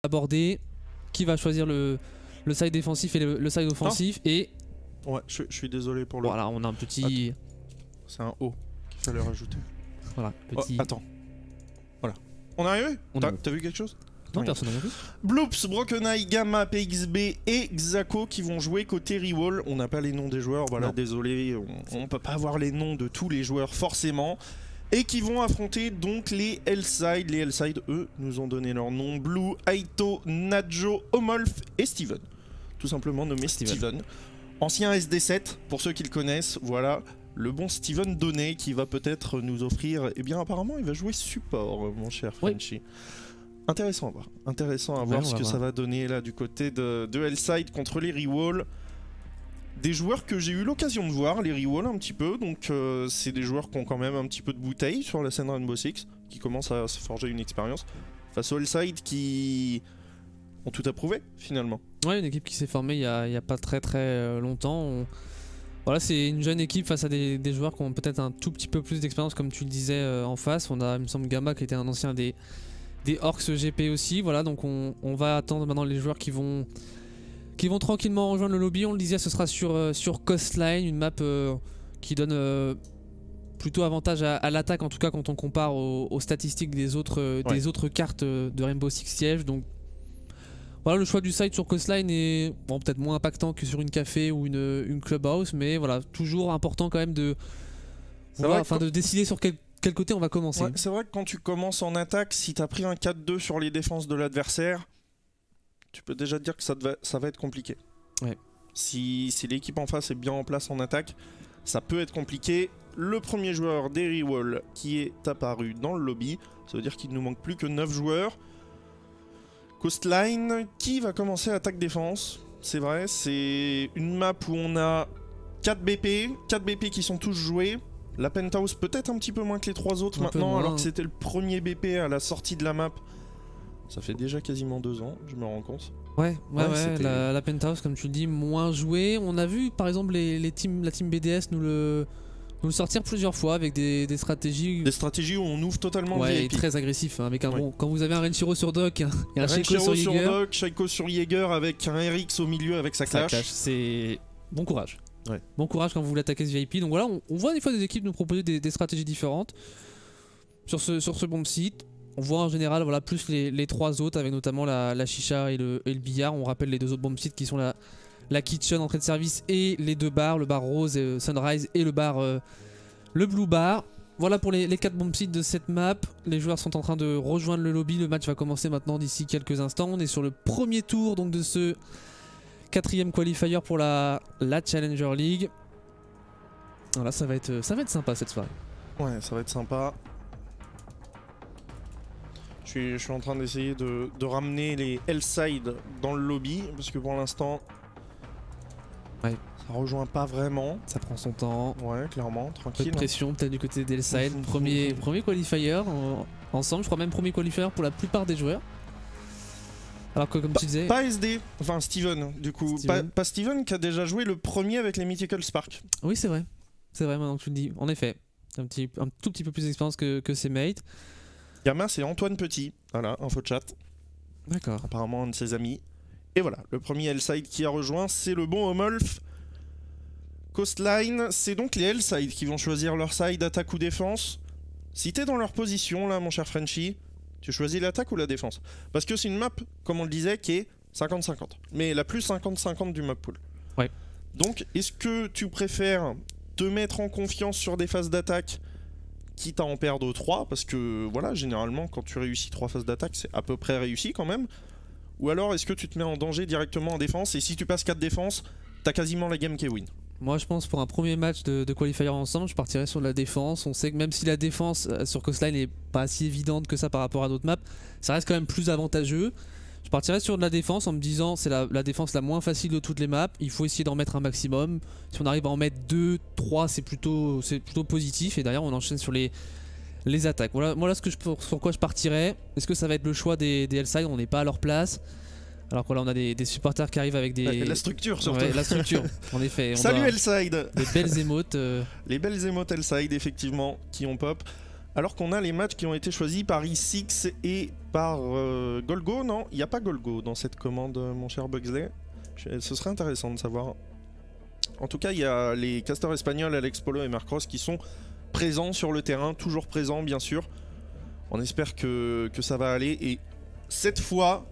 aborder, qui va choisir le side défensif et le side offensif. Et ouais, je suis désolé pour le... voilà, on a un petit... C'est un O qu'il fallait rajouter. Voilà, petit... Oh, attends. Voilà. On est arrivé? T'as vu quelque chose? Non, personne n'a vu. Bloops, Broken Eye, Gamma, PXB et Xako qui vont jouer côté Rewall. On n'a pas les noms des joueurs, voilà, désolé, on peut pas avoir les noms de tous les joueurs forcément. Et qui vont affronter donc les Hellside. Les Hellside, eux, nous ont donné leur nom. Blue, Aito, Najo, Omolf et Steven. Tout simplement nommé Steven. Ancien SD7, pour ceux qui le connaissent, voilà. Le bon Steven Donnet qui va peut-être nous offrir... Eh bien apparemment il va jouer support, mon cher Frenchy. Intéressant à voir ce que ça va donner là du côté de Hellside contre les Rewall. Des joueurs que j'ai eu l'occasion de voir, les Rewall un petit peu, donc c'est des joueurs qui ont quand même un petit peu de bouteille sur la scène Rainbow Six, qui commencent à se forger une expérience, face aux Hellside qui ont tout approuvé finalement. Ouais, une équipe qui s'est formée il y a pas très longtemps. Voilà, c'est une jeune équipe face à des joueurs qui ont peut-être un tout petit peu plus d'expérience, comme tu le disais en face. On a, il me semble, Gamma qui était un ancien des Orcs GP aussi. Voilà, donc on va attendre maintenant les joueurs qui vont tranquillement rejoindre le lobby. On le disait, ce sera sur Coastline, une map qui donne plutôt avantage à l'attaque, en tout cas quand on compare aux statistiques des autres cartes de Rainbow Six Siege. Donc voilà, le choix du site sur Coastline est bon, peut-être moins impactant que sur une café ou une clubhouse, mais voilà, toujours important quand même de décider sur quel côté on va commencer. Ouais, c'est vrai que quand tu commences en attaque, si tu as pris un 4-2 sur les défenses de l'adversaire, tu peux déjà te dire que ça va être compliqué. Ouais. Si l'équipe en face est bien en place en attaque, ça peut être compliqué. Le premier joueur des Rewall qui est apparu dans le lobby, ça veut dire qu'il nous manque plus que 9 joueurs. Coastline qui va commencer attaque-défense. C'est vrai, c'est une map où on a 4 BP qui sont tous joués. La Penthouse peut-être un petit peu moins que les 3 autres maintenant, alors que c'était le premier BP à la sortie de la map. Ça fait déjà quasiment 2 ans, je me rends compte. Ouais, la Penthouse, comme tu le dis, moins jouée. On a vu par exemple la team BDS nous le sortir plusieurs fois avec des stratégies. Des stratégies où on ouvre totalement ouais, et très agressif, hein, avec un bon. Quand vous avez un Renshiro sur Doc et un Shaiko sur Jaeger. Shaiko sur Jaeger avec un RX au milieu avec sa clash. C'est bon courage. Ouais. Bon courage quand vous voulez attaquer ce VIP. Donc voilà, on voit des fois des équipes nous proposer des stratégies différentes sur ce bomb site. On voit en général voilà, plus les 3 autres avec notamment la chicha et le billard. On rappelle les 2 autres bomb sites qui sont la kitchen entrée de service et les 2 bars, le bar rose Sunrise et le bar le blue bar. Voilà pour les 4 bomb sites de cette map. Les joueurs sont en train de rejoindre le lobby. Le match va commencer maintenant d'ici quelques instants. On est sur le premier tour donc de ce 4e qualifier pour la Challenger League. Voilà, ça va être sympa cette soirée. Ouais, ça va être sympa. Je suis en train d'essayer de ramener les Hellside dans le lobby, parce que pour l'instant, ça rejoint pas vraiment. Ça prend son temps. Ouais, clairement, tranquille. Peu de pression peut-être du côté d'Hellside. Premier qualifier ensemble, je crois même premier qualifier pour la plupart des joueurs. Alors que comme tu disais... Pas SD, enfin Steven du coup. Pas Steven qui a déjà joué le premier avec les Mythical Spark. Oui c'est vrai maintenant que tu le dis, en effet. Un tout petit peu plus d'expérience que ses mates. Gamma c'est Antoine Petit, voilà, info chat. D'accord. Apparemment un de ses amis. Et voilà, le premier Hellside qui a rejoint, c'est le bon Omolf. Coastline, c'est donc les Hellside qui vont choisir leur side, attaque ou défense. Si t'es dans leur position là, mon cher Frenchy, tu choisis l'attaque ou la défense? Parce que c'est une map, comme on le disait, qui est 50-50. Mais la plus 50-50 du map pool. Ouais. Donc, est-ce que tu préfères te mettre en confiance sur des phases d'attaque, quitte à en perdre 3, parce que voilà, généralement quand tu réussis 3 phases d'attaque c'est à peu près réussi quand même, ou alors est-ce que tu te mets en danger directement en défense et si tu passes 4 défenses, t'as quasiment la game qui est win? Moi je pense pour un premier match de qualifier ensemble, je partirais sur la défense. On sait que même si la défense sur Coastline n'est pas si évidente que ça par rapport à d'autres maps, ça reste quand même plus avantageux. Je partirais sur de la défense en me disant c'est la défense la moins facile de toutes les maps, il faut essayer d'en mettre un maximum. Si on arrive à en mettre 2, 3 c'est plutôt positif et derrière on enchaîne sur les attaques. Voilà sur quoi je partirais. Est-ce que ça va être le choix des Hellside? On n'est pas à leur place. Alors que là on a des supporters qui arrivent avec des... La structure surtout. Ouais, la structure, en effet. Salut Hellside. Des belles émotes. Les belles émotes Hellside effectivement qui ont pop. Alors qu'on a les matchs qui ont été choisis par E6 et par Golgo. Non, il n'y a pas Golgo dans cette commande, mon cher Bugsley. Ce serait intéressant de savoir. En tout cas, il y a les casters espagnols, Alex Polo et Marcros qui sont présents sur le terrain, toujours présents bien sûr. On espère que ça va aller. Et cette fois,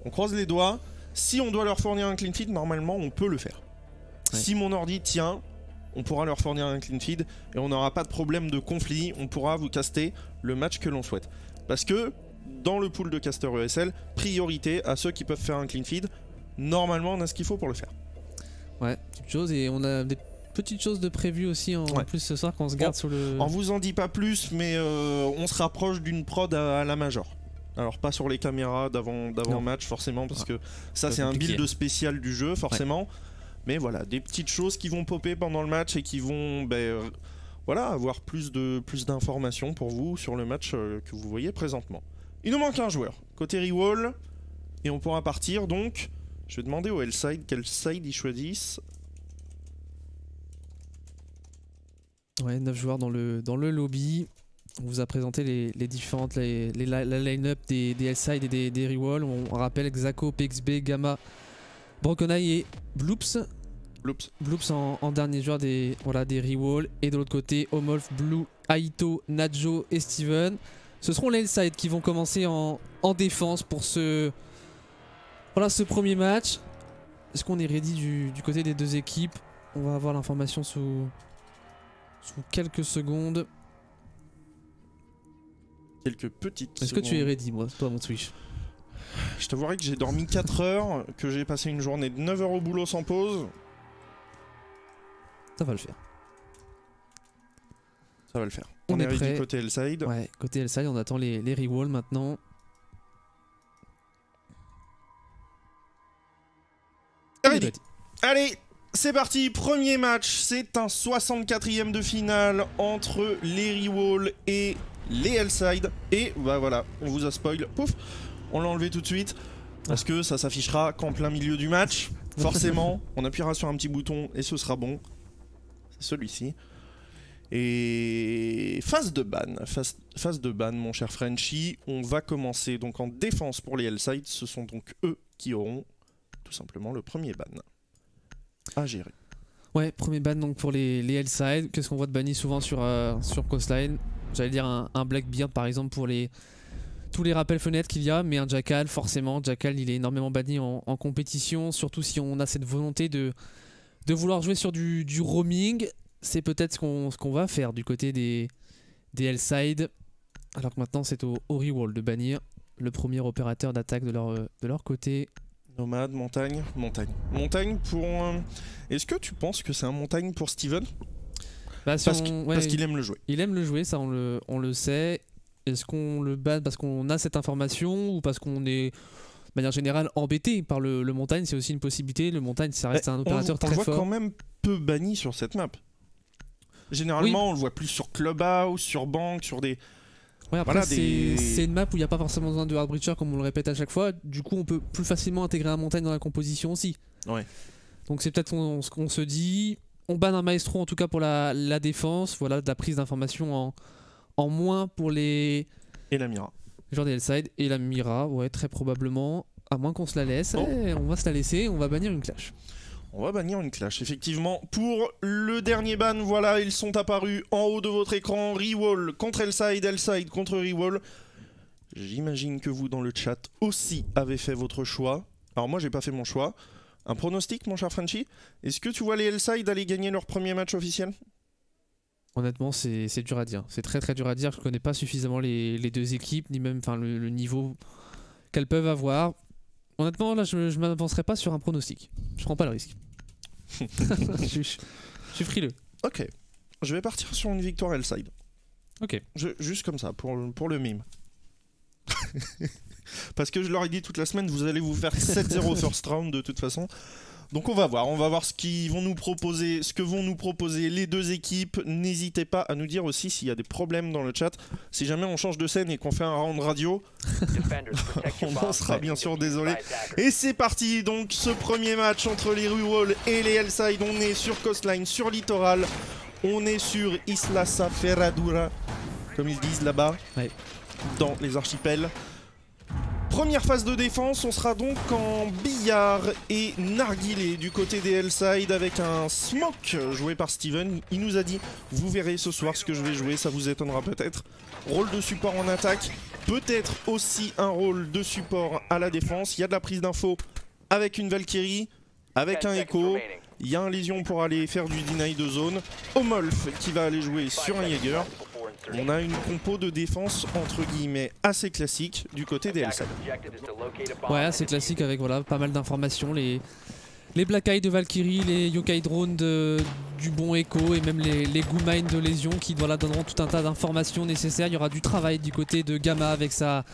on croise les doigts. Si on doit leur fournir un clean feed, normalement on peut le faire. Ouais. Si mon ordi tient, on pourra leur fournir un clean feed et on n'aura pas de problème de conflit. On pourra vous caster le match que l'on souhaite. Parce que dans le pool de casters ESL, priorité à ceux qui peuvent faire un clean feed. Normalement, on a ce qu'il faut pour le faire. Ouais, petite chose, et on a des petites choses de prévues aussi en plus ce soir qu'on se garde sur le... On vous en dit pas plus, mais on se rapproche d'une prod à la major. Alors pas sur les caméras d'avant match forcément, parce que ça c'est un build spécial du jeu forcément. Ouais. Mais voilà, des petites choses qui vont popper pendant le match et qui vont voilà, avoir plus d'informations pour vous sur le match que vous voyez présentement. Il nous manque un joueur, côté Rewall, et on pourra partir donc. Je vais demander au L-Side quel side ils choisissent. Ouais, 9 joueurs dans le lobby. On vous a présenté les différentes la line-up des L-Side et des Rewall. On rappelle Xako, PXB, Gamma, Broken Eye et Bloops. Bloops en dernier joueur des Rewall. Et de l'autre côté, Omolf, Blue, Aito, Nadjo et Steven. Ce seront les L-Side qui vont commencer en défense pour ce premier match. Est-ce qu'on est ready du côté des deux équipes? On va avoir l'information sous quelques secondes. Quelques petites secondes. Est-ce que tu es ready, moi, toi, mon Twitch? Je t'avouerai que j'ai dormi 4 heures, que j'ai passé une journée de 9 heures au boulot sans pause. Ça va le faire. Ça va le faire. On est ready côté L-Side. Ouais, côté L-Side, on attend les Rewall maintenant. Ready. Allez, c'est parti, premier match, c'est un 64e de finale entre les Rewall et les L-Side. Et bah voilà, on vous a spoil, pouf, on l'a enlevé tout de suite, parce que ça s'affichera qu'en plein milieu du match. Forcément, on appuiera sur un petit bouton et ce sera bon. C'est celui-ci. Et phase de ban, mon cher Frenchy. On va commencer donc en défense pour les L-Side. Ce sont donc eux qui auront tout simplement le premier ban à gérer. Ouais, premier ban donc pour les L-Side. Qu'est-ce qu'on voit de banni souvent sur Coastline? J'allais dire un Blackbeard par exemple pour tous les rappels fenêtres qu'il y a, mais un Jackal, forcément. Jackal, il est énormément banni en compétition, surtout si on a cette volonté de vouloir jouer sur du roaming. C'est peut-être ce qu'on va faire du côté des L-Side. Alors que maintenant, c'est au Rewall de bannir le premier opérateur d'attaque de leur côté. Nomade, montagne pour... Est-ce que tu penses que c'est un montagne pour Steven? Parce qu'il aime le jouer. Il aime le jouer, ça on le sait. Est-ce qu'on le bat parce qu'on a cette information ou parce qu'on est, de manière générale, embêté par le montagne? C'est aussi une possibilité. Le montagne, ça reste un opérateur très fort. On le voit quand même peu banni sur cette map. Généralement, on le voit plus sur Clubhouse, sur Bank, sur des... Ouais, après, c'est une map où il n'y a pas forcément besoin de hard breacher comme on le répète à chaque fois. Du coup, on peut plus facilement intégrer un montagne dans la composition aussi. Ouais. Donc c'est peut-être ce qu'on se dit. On banne un maestro en tout cas pour la défense. Voilà, de la prise d'information en moins pour les... Et la Mira. Genre des L-Side et la Mira, ouais, très probablement. À moins qu'on se la laisse. On va se la laisser, on va bannir une clash. On va bannir une clash, effectivement. Pour le dernier ban, voilà, ils sont apparus en haut de votre écran. Rewall contre L-Side, L-Side contre Rewall. J'imagine que vous, dans le chat, aussi avez fait votre choix. Alors moi, j'ai pas fait mon choix. Un pronostic, mon cher Frenchy? Est-ce que tu vois les L-Side aller gagner leur premier match officiel? Honnêtement, c'est dur à dire. C'est très très dur à dire. Je connais pas suffisamment les deux équipes, ni même le niveau qu'elles peuvent avoir. Honnêtement, là, je m'avancerai pas sur un pronostic. Je prends pas le risque. je suis frileux. Ok. Je vais partir sur une victoire L-Side. Ok. Juste comme ça, pour le mime. Parce que je leur ai dit toute la semaine, vous allez vous faire 7-0 first round de toute façon. Donc on va voir ce qu'ils vont nous proposer, ce que vont nous proposer les deux équipes. N'hésitez pas à nous dire aussi s'il y a des problèmes dans le chat. Si jamais on change de scène et qu'on fait un round radio, on en sera bien sûr désolé. Et c'est parti donc, ce premier match entre les Rewall et les L-Side. On est sur Coastline, sur Littoral. On est sur Isla Sa Ferradura. comme ils disent là-bas, dans les archipels. Première phase de défense, on sera donc en billard et narguilé du côté des Hellside avec un smoke joué par Steven. Il nous a dit, vous verrez ce soir ce que je vais jouer, ça vous étonnera peut-être. Rôle de support en attaque, peut-être aussi un rôle de support à la défense. Il y a de la prise d'infos avec une Valkyrie, avec un Echo. Il y a un Lésion pour aller faire du deny de zone. Omolf qui va aller jouer sur un Jaeger. On a une compo de défense entre guillemets assez classique du côté des Hellside. Ouais, assez classique avec voilà, pas mal d'informations. Les Black Eye de Valkyrie, les Yokai Drone du bon Echo et même les Goo Mine de Lésion qui voilà, donneront tout un tas d'informations nécessaires. Il y aura du travail du côté de Gamma avec sa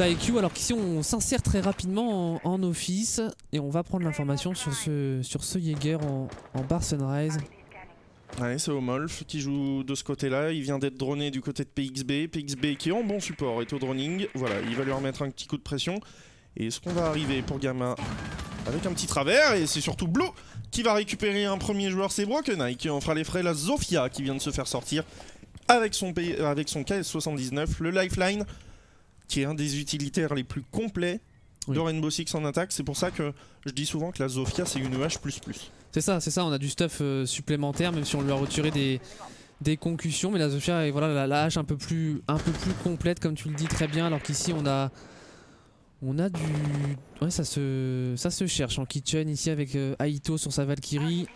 EQ, alors qu'ici on s'insère très rapidement en office et on va prendre l'information sur ce Jaeger en bar Sunrise. Ouais, c'est Omolf qui joue de ce côté-là, il vient d'être droné du côté de PXB, PXB qui est en bon support est au droning, voilà, il va lui remettre un petit coup de pression. Et est-ce qu'on va arriver pour Gamma avec un petit travers, et c'est surtout Blue qui va récupérer un premier joueur, c'est Broken Eye qui en fera les frais, la Zofia qui vient de se faire sortir avec son KS79, le Lifeline qui est un des utilitaires les plus complets de Rainbow Six en attaque, c'est pour ça que je dis souvent que la Zofia c'est une EH++. C'est ça, on a du stuff supplémentaire, même si on lui a retiré des concussions, mais la Zofia est voilà, la hache un peu plus complète, comme tu le dis très bien, alors qu'ici on a du... Ouais, ça se cherche en kitchen ici avec Aito sur sa Valkyrie.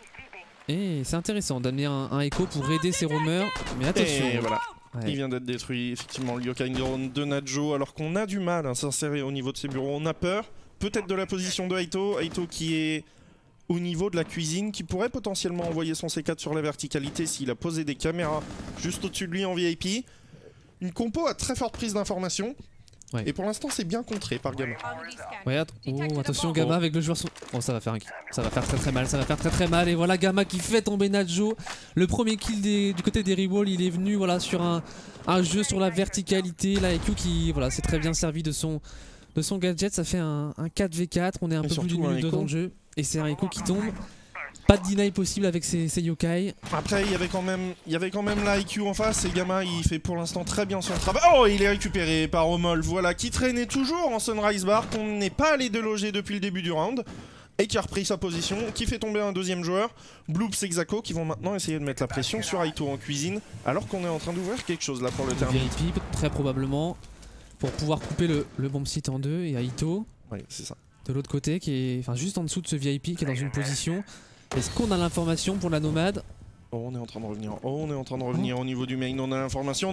Et c'est intéressant d'amener un Echo pour aider ses roamers, mais attention. Et voilà. Ouais. Il vient d'être détruit, effectivement, le Yokai Drone de Nadjo, alors qu'on a du mal à s'insérer au niveau de ses bureaux. On a peur, peut-être de la position de Aito. Aito qui est au niveau de la cuisine, qui pourrait potentiellement envoyer son C4 sur la verticalité s'il a posé des caméras juste au-dessus de lui en VIP. Une compo à très forte prise d'information. Ouais. Et pour l'instant c'est bien contré par Gamma. Ouais, attention Gamma avec le joueur Oh, ça va faire très très mal, et voilà Gamma qui fait tomber Nadjo. Le premier kill du côté des Rewall, il est venu voilà, sur un jeu sur la verticalité. Là EQ qui voilà, s'est très bien servi de son gadget. Ça fait un 4v4, on est un peu plus d'une minute dans le jeu. Et c'est un Echo qui tombe. Pas de deny possible avec ses yokai. Après il y avait quand même la IQ en face, et Gamma il fait pour l'instant très bien son travail. Oh, il est récupéré par Omolf, voilà, qui traînait toujours en Sunrise Bar, qu'on n'est pas allé déloger depuis le début du round, et qui a repris sa position, qui fait tomber un deuxième joueur. Bloops et Xako qui vont maintenant essayer de mettre la pression sur Aito en cuisine, alors qu'on est en train d'ouvrir quelque chose là pour le terme. VIP très probablement, pour pouvoir couper le bomb site en deux, et Aito. Oui, c'est ça. De l'autre côté, qui est enfin juste en dessous de ce VIP qui est dans une position. Est-ce qu'on a l'information pour la nomade? Oh, on est en train de revenir, au niveau du main, on a l'information,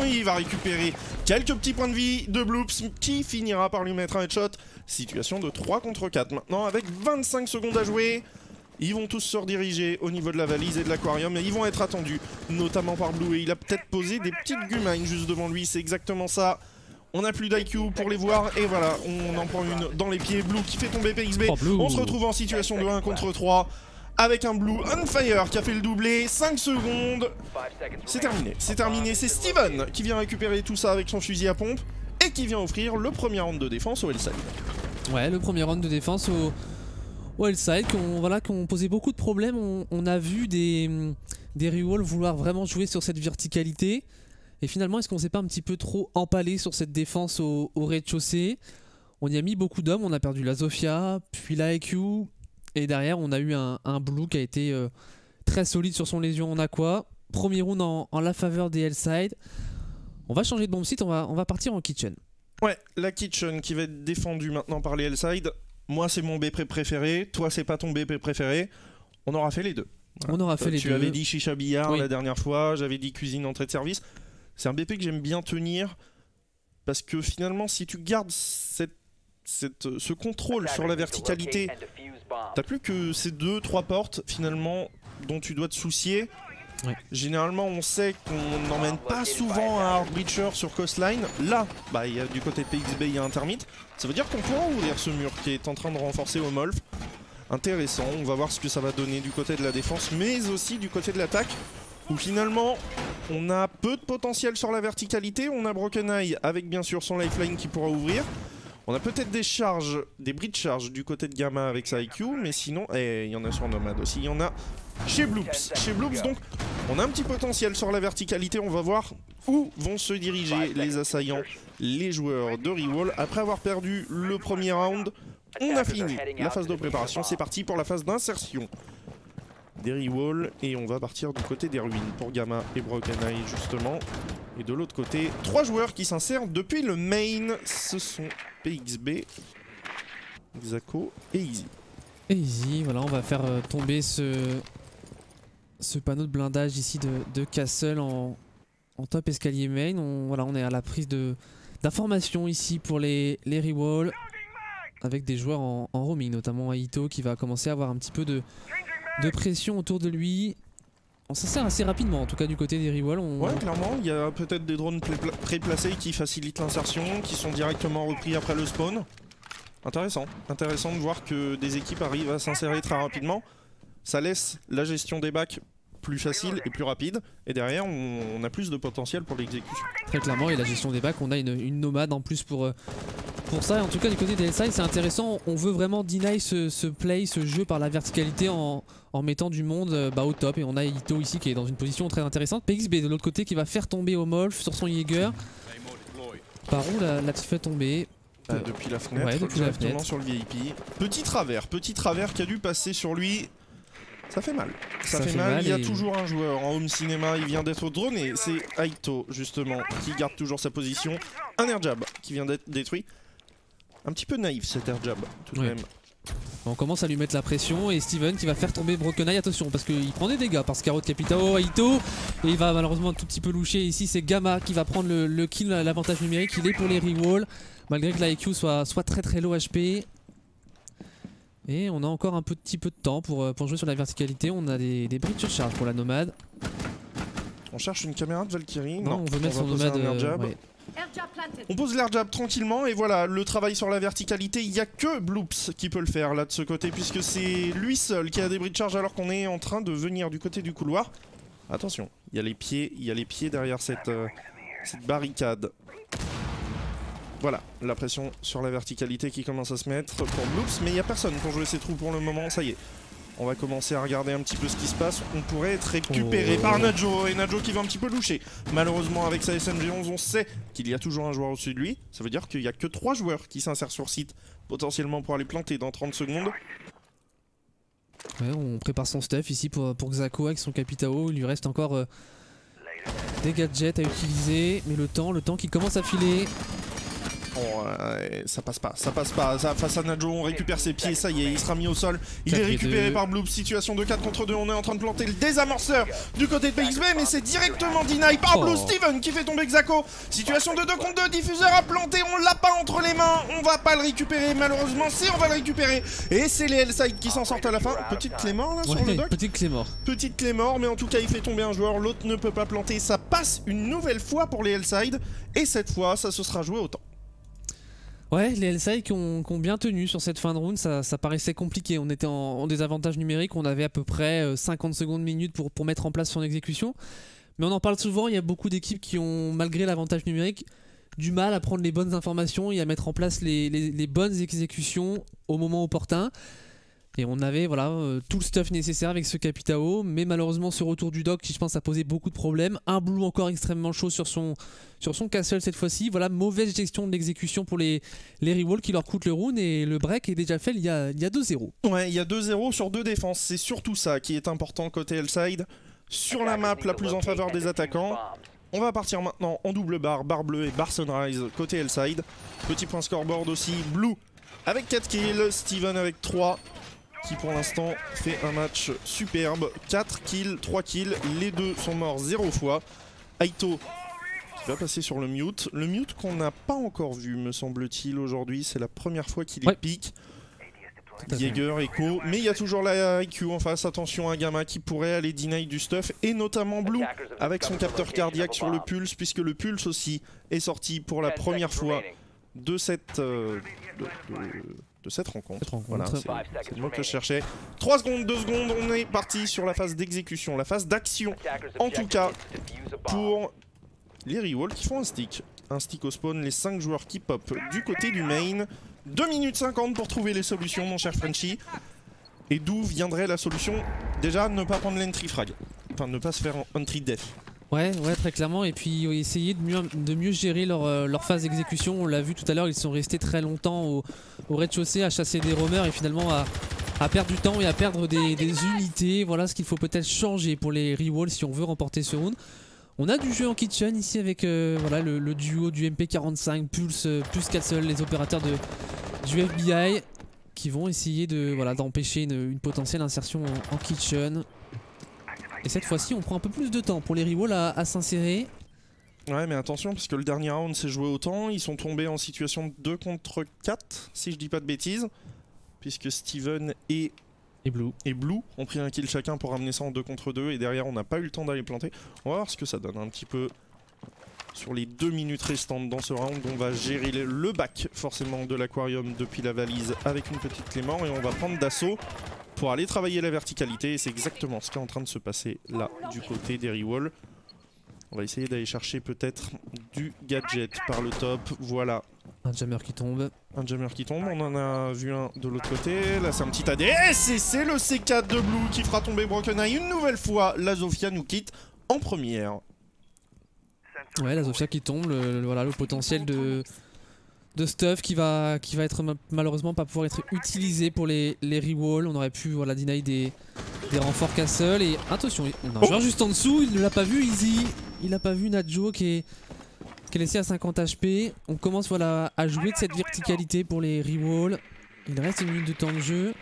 il va récupérer quelques petits points de vie de Bloops qui finira par lui mettre un headshot. Situation de 3 contre 4 maintenant avec 25 secondes à jouer. Ils vont tous se rediriger au niveau de la valise et de l'aquarium, et ils vont être attendus, notamment par Blue, et il a peut-être posé des petites gumines juste devant lui, c'est exactement ça. On n'a plus d'IQ pour les voir, et voilà, on en prend une dans les pieds. Blue qui fait tomber PXB. On se retrouve en situation de 1 contre 3 avec un Blue on fire qui a fait le doublé. 5 secondes. C'est terminé, c'est Steven qui vient récupérer tout ça avec son fusil à pompe et qui vient offrir le premier round de défense au Hellside. Ouais, le premier round de défense au Hellside qui ont posé beaucoup de problèmes. On a vu des Rewall vouloir vraiment jouer sur cette verticalité. Et finalement, est-ce qu'on s'est pas un petit peu trop empalé sur cette défense au rez-de-chaussée? On y a mis beaucoup d'hommes, on a perdu la Zofia, puis la EQ, et derrière on a eu un Blue qui a été très solide sur son lésion en aqua. Premier round en la faveur des Hellside. On va changer de bomb site, on va partir en kitchen. Ouais, la kitchen qui va être défendue maintenant par les Hellside. Moi c'est mon BP préféré, toi c'est pas ton BP préféré. On aura fait les deux. Voilà. On aura fait les deux. Tu avais dit chicha billard la dernière fois, j'avais dit cuisine entrée de service. C'est un BP que j'aime bien tenir, parce que finalement si tu gardes ce contrôle sur la verticalité, t'as plus que ces 2-3 portes finalement dont tu dois te soucier. Ouais. Généralement on sait qu'on n'emmène pas souvent un hard breacher sur coastline. Là, y a, du côté de PXB il y a un termite. Ça veut dire qu'on pourra ouvrir ce mur qui est en train de renforcer Omolf. Intéressant, on va voir ce que ça va donner du côté de la défense, mais aussi du côté de l'attaque, où finalement on a peu de potentiel sur la verticalité. On a Broken Eye avec bien sûr son lifeline qui pourra ouvrir. On a peut-être des bris de charge du côté de Gamma avec sa IQ, mais sinon, il y en a sur Nomad aussi, il y en a chez Bloops. Donc On a un petit potentiel sur la verticalité, on va voir où vont se diriger les assaillants, les joueurs de Rewall. Après avoir perdu le premier round, on a fini la phase de préparation, c'est parti pour la phase d'insertion des Rewall. Et on va partir du côté des ruines pour Gamma et Broken Eye justement. Et de l'autre côté, 3 joueurs qui s'insèrent depuis le main, ce sont PXB, Xako et Easy. Et Easy, voilà, on va faire tomber ce panneau de blindage ici de Castle en top escalier main. On est à la prise d'informations ici pour les Rewall, avec des joueurs en roaming, notamment Aito qui va commencer à avoir un petit peu de pression autour de lui. On s'insère assez rapidement, en tout cas du côté des Rewall. Ouais, clairement, il y a peut-être des drones pré-placés qui facilitent l'insertion, qui sont directement repris après le spawn. Intéressant de voir que des équipes arrivent à s'insérer très rapidement. Ça laisse la gestion des bacs plus facile et plus rapide, et derrière on a plus de potentiel pour l'exécution. Très clairement, et la gestion des bacs, on a une nomade en plus pour ça. Et en tout cas du côté des LSI, c'est intéressant, on veut vraiment deny ce play, ce jeu par la verticalité en mettant du monde au top. Et on a Ito ici qui est dans une position très intéressante. PXB de l'autre côté qui va faire tomber Omolf sur son Jaeger. Par où l'a-t-il fait tomber? Depuis la fenêtre, ouais, depuis la fenêtre. Sur le VIP. Petit travers qui a dû passer sur lui. Ça fait mal. Ça fait mal. Il y a toujours un joueur en home cinéma, il vient d'être droné. C'est Aito justement qui garde toujours sa position. Un air jab qui vient d'être détruit. Un petit peu naïf cet air jab tout de même. On commence à lui mettre la pression et Steven qui va faire tomber Broken Eye. Attention parce qu'il prend des dégâts par Scarot Capitao, Aito. Et il va malheureusement un tout petit peu loucher. Ici c'est Gamma qui va prendre le kill, l'avantage numérique. Il est pour les Rewall. Malgré que la IQ soit très low HP. Et on a encore un petit peu de temps pour jouer sur la verticalité. On a des bridge charge pour la nomade. On cherche une caméra de Valkyrie. Non, on veut mettre son nomade. Ouais. On pose l'air jab tranquillement et voilà, le travail sur la verticalité, il n'y a que Bloops qui peut le faire là de ce côté, puisque c'est lui seul qui a des bridge charge alors qu'on est en train de venir du côté du couloir. Attention, il y a les pieds derrière cette barricade. Voilà, la pression sur la verticalité qui commence à se mettre pour Bloops, mais il n'y a personne pour jouer ses trous pour le moment, ça y est. On va commencer à regarder un petit peu ce qui se passe. On pourrait être récupéré par Najo, et Najo qui va un petit peu loucher. Malheureusement, avec sa SMG11, on sait qu'il y a toujours un joueur au-dessus de lui. Ça veut dire qu'il n'y a que 3 joueurs qui s'insèrent sur site, potentiellement pour aller planter dans 30 secondes. Ouais, on prépare son stuff ici pour Xako avec son Capitao. Il lui reste encore des gadgets à utiliser, mais le temps qui commence à filer. Oh, ça passe pas. Face à Najo, on récupère ses pieds, ça y est, il sera mis au sol. Il est récupéré par Bloop, situation de 4 contre 2. On est en train de planter le désamorceur du côté de PXB, mais c'est directement deny par Blue. Steven qui fait tomber Xako. Situation de 2 contre 2, diffuseur à planter, on l'a pas entre les mains. On va pas le récupérer, malheureusement, si on va le récupérer. Et c'est les L-Side qui s'en sortent à la fin. Petite clé mort là sur le dock. Petite clé mort, mais en tout cas, il fait tomber un joueur, l'autre ne peut pas planter. Ça passe une nouvelle fois pour les L-Side, et cette fois, ça se sera joué au temps. Ouais, les LSI qui ont bien tenu sur cette fin de round, ça paraissait compliqué. On était en désavantage numérique, on avait à peu près 50 secondes minutes pour mettre en place son exécution. Mais on en parle souvent, il y a beaucoup d'équipes qui ont, malgré l'avantage numérique, du mal à prendre les bonnes informations et à mettre en place les bonnes exécutions au moment opportun. Et on avait tout le stuff nécessaire avec ce Capitao, mais malheureusement ce retour du dock qui je pense a posé beaucoup de problèmes. Un Blue encore extrêmement chaud sur son castle cette fois-ci. Voilà, mauvaise gestion de l'exécution pour les Rewall qui leur coûte le round, et le break est déjà fait, il y a 2-0. Ouais, il y a 2-0 sur 2 défenses, c'est surtout ça qui est important côté L-Side. Sur la map la plus en faveur des attaquants. On va partir maintenant en double barre bleue et barre Sunrise côté L-Side. Petit point scoreboard aussi, Blue avec 4 kills, Steven avec 3. Qui pour l'instant fait un match superbe. 4 kills, 3 kills, les deux sont morts 0 fois. Aito qui va passer sur le mute. Le mute qu'on n'a pas encore vu me semble-t-il aujourd'hui, c'est la première fois qu'il est pique. Jaeger, Echo, mais il y a toujours la IQ en face. Attention à Gamma qui pourrait aller deny du stuff, et notamment Blue avec son capteur cardiaque sur le pulse, puisque le pulse aussi est sorti pour la première fois de cette rencontre. Voilà, c'est le mot que je cherchais. 3 secondes, 2 secondes, on est parti sur la phase d'exécution, la phase d'action. En tout cas, pour les Rewall qui font un stick. Un stick au spawn, les 5 joueurs qui pop du côté du main. 2 minutes 50 pour trouver les solutions, mon cher Frenchy. Et d'où viendrait la solution? Déjà, ne pas prendre l'entry frag. enfin ne pas se faire entry death. Ouais, très clairement. Et puis essayer de mieux gérer leur phase d'exécution. On l'a vu tout à l'heure, ils sont restés très longtemps au rez-de-chaussée à chasser des roamers et finalement à perdre du temps et à perdre des unités. Voilà ce qu'il faut peut-être changer pour les rewalls si on veut remporter ce round. On a du jeu en kitchen ici avec voilà, le duo du MP45 Pulse plus Castle, les opérateurs du FBI qui vont essayer d'empêcher une potentielle insertion en kitchen. Et cette fois-ci, on prend un peu plus de temps pour les rewalls à s'insérer. Ouais, mais attention, parce que le dernier round s'est joué autant. Ils sont tombés en situation de 2 contre 4, si je dis pas de bêtises. Puisque Steven et Blue ont pris un kill chacun pour ramener ça en 2 contre 2. Et derrière, on n'a pas eu le temps d'aller planter. On va voir ce que ça donne un petit peu sur les 2 minutes restantes dans ce round. On va gérer le back, forcément, de l'aquarium depuis la valise avec une petite Clément. Et on va prendre d'assaut pour aller travailler la verticalité, et c'est exactement ce qui est en train de se passer là du côté des rewalls. On va essayer d'aller chercher peut-être du gadget par le top, voilà. Un jammer qui tombe. Un jammer qui tombe, on en a vu un de l'autre côté, là c'est un petit ADS et c'est le C4 de Blue qui fera tomber Broken Eye une nouvelle fois. La Zofia nous quitte en première. Ouais, la Zofia qui tombe, voilà, le potentiel de stuff qui va être malheureusement pas pouvoir être utilisé pour les rewalls. On aurait pu deny des renforts castle. Et attention, on a un joueur juste en dessous, il ne l'a pas vu, Easy. Il n'a pas vu Nadjo qui est laissé à 50 HP. On commence à jouer de cette verticalité pour les rewalls. Il reste 1 minute de temps de jeu.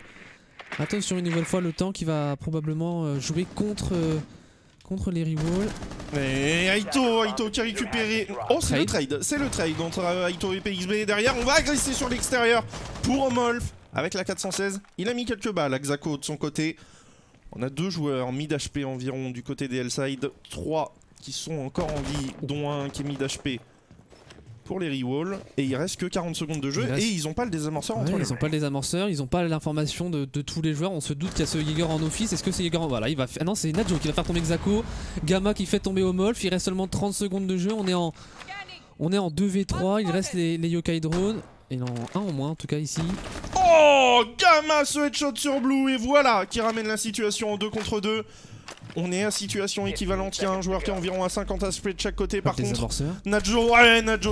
Attention une nouvelle fois le temps qui va probablement jouer contre les rewalls. Et Aito qui a récupéré. Oh, c'est le trade entre Aito et PXB. Derrière, on va agresser sur l'extérieur pour Omolf avec la 416. Il a mis quelques balles à Xako de son côté. On a 2 joueurs mid HP environ du côté des Hellside. 3 qui sont encore en vie, dont un qui est mid HP pour les rewalls. Et il reste que 40 secondes de jeu et ils n'ont pas le désamorceur entre les mains. Ils n'ont pas le désamorceur, ils n'ont pas l'information de tous les joueurs. On se doute qu'il y a ce Jäger en office. Est-ce que c'est Jäger en... Voilà, ah non, c'est Nadjo qui va faire tomber Xako. Gamma qui fait tomber Omolf. Il reste seulement 30 secondes de jeu. On est en 2v3. Il reste les Yokai Drones. Et en 1 en moins en tout cas ici. Oh, Gamma ce headshot sur Blue et voilà qui ramène la situation en 2 contre 2. On est à situation équivalente, il y a un joueur qui est environ à 50 HP de chaque côté. Par contre, Nadjo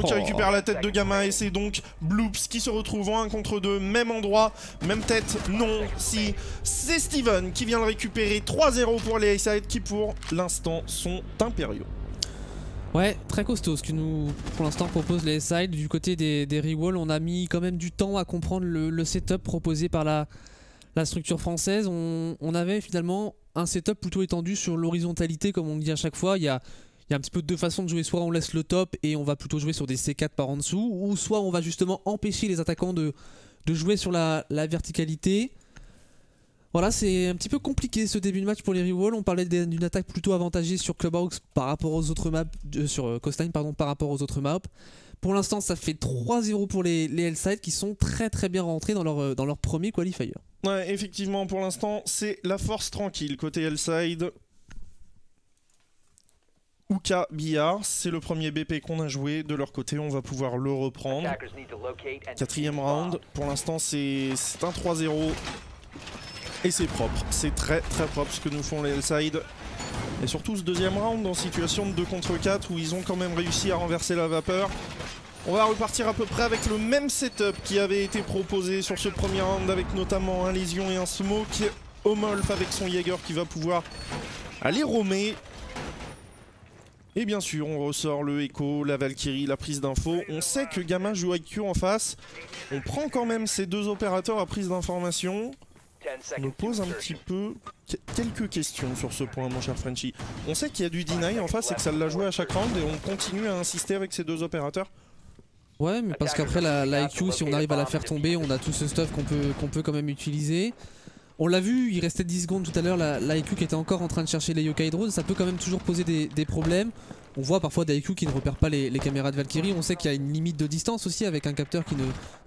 qui récupère la tête de Gamma et c'est donc Bloops qui se retrouve en 1 contre 2, même endroit, même tête, non, si. C'est Steven qui vient le récupérer, 3-0 pour les Hellside qui pour l'instant sont impériaux. Ouais, très costaud ce que nous, pour l'instant, propose les Hellside. Du côté des rewalls, on a mis quand même du temps à comprendre le setup proposé par la structure française. On avait finalement un setup plutôt étendu sur l'horizontalité, comme on dit à chaque fois. Il y a un petit peu 2 façons de jouer. Soit on laisse le top et on va plutôt jouer sur des C4 par en dessous, ou soit on va justement empêcher les attaquants de jouer sur la verticalité. Voilà, c'est un petit peu compliqué ce début de match pour les rewalls. On parlait d'une attaque plutôt avantagée sur Clubhouse par rapport aux autres maps, sur Costine pardon, par rapport aux autres maps. Pour l'instant, ça fait 3-0 pour les Hellside qui sont très bien rentrés dans leur premier qualifier. Ouais, effectivement, pour l'instant, c'est la force tranquille côté Hellside. Ouka Billard, c'est le premier BP qu'on a joué. De leur côté, on va pouvoir le reprendre. 4e round. Pour l'instant, c'est un 3-0. Et c'est propre. C'est très propre ce que nous font les Hellside. Et surtout ce 2e round en situation de 2 contre 4 où ils ont quand même réussi à renverser la vapeur. On va repartir à peu près avec le même setup qui avait été proposé sur ce premier round avec notamment un Lésion et un Smoke. Omolf avec son Jäger qui va pouvoir aller roamer. Et bien sûr on ressort le Echo, la Valkyrie, la prise d'info. On sait que Gamma joue IQ en face. On prend quand même ces 2 opérateurs à prise d'information. On nous pose un petit peu quelques questions sur ce point mon cher Frenchy. On sait qu'il y a du deny en face et que ça l'a joué à chaque round et on continue à insister avec ces 2 opérateurs. Ouais, mais parce qu'après la IQ, si on arrive à la faire tomber, on a tout ce stuff qu'on peut quand même utiliser. On l'a vu, il restait 10 secondes tout à l'heure, la IQ qui était encore en train de chercher les Yokai Drones, ça peut quand même toujours poser des problèmes. On voit parfois des IQ qui ne repèrent pas les caméras de Valkyrie, on sait qu'il y a une limite de distance aussi avec un capteur qui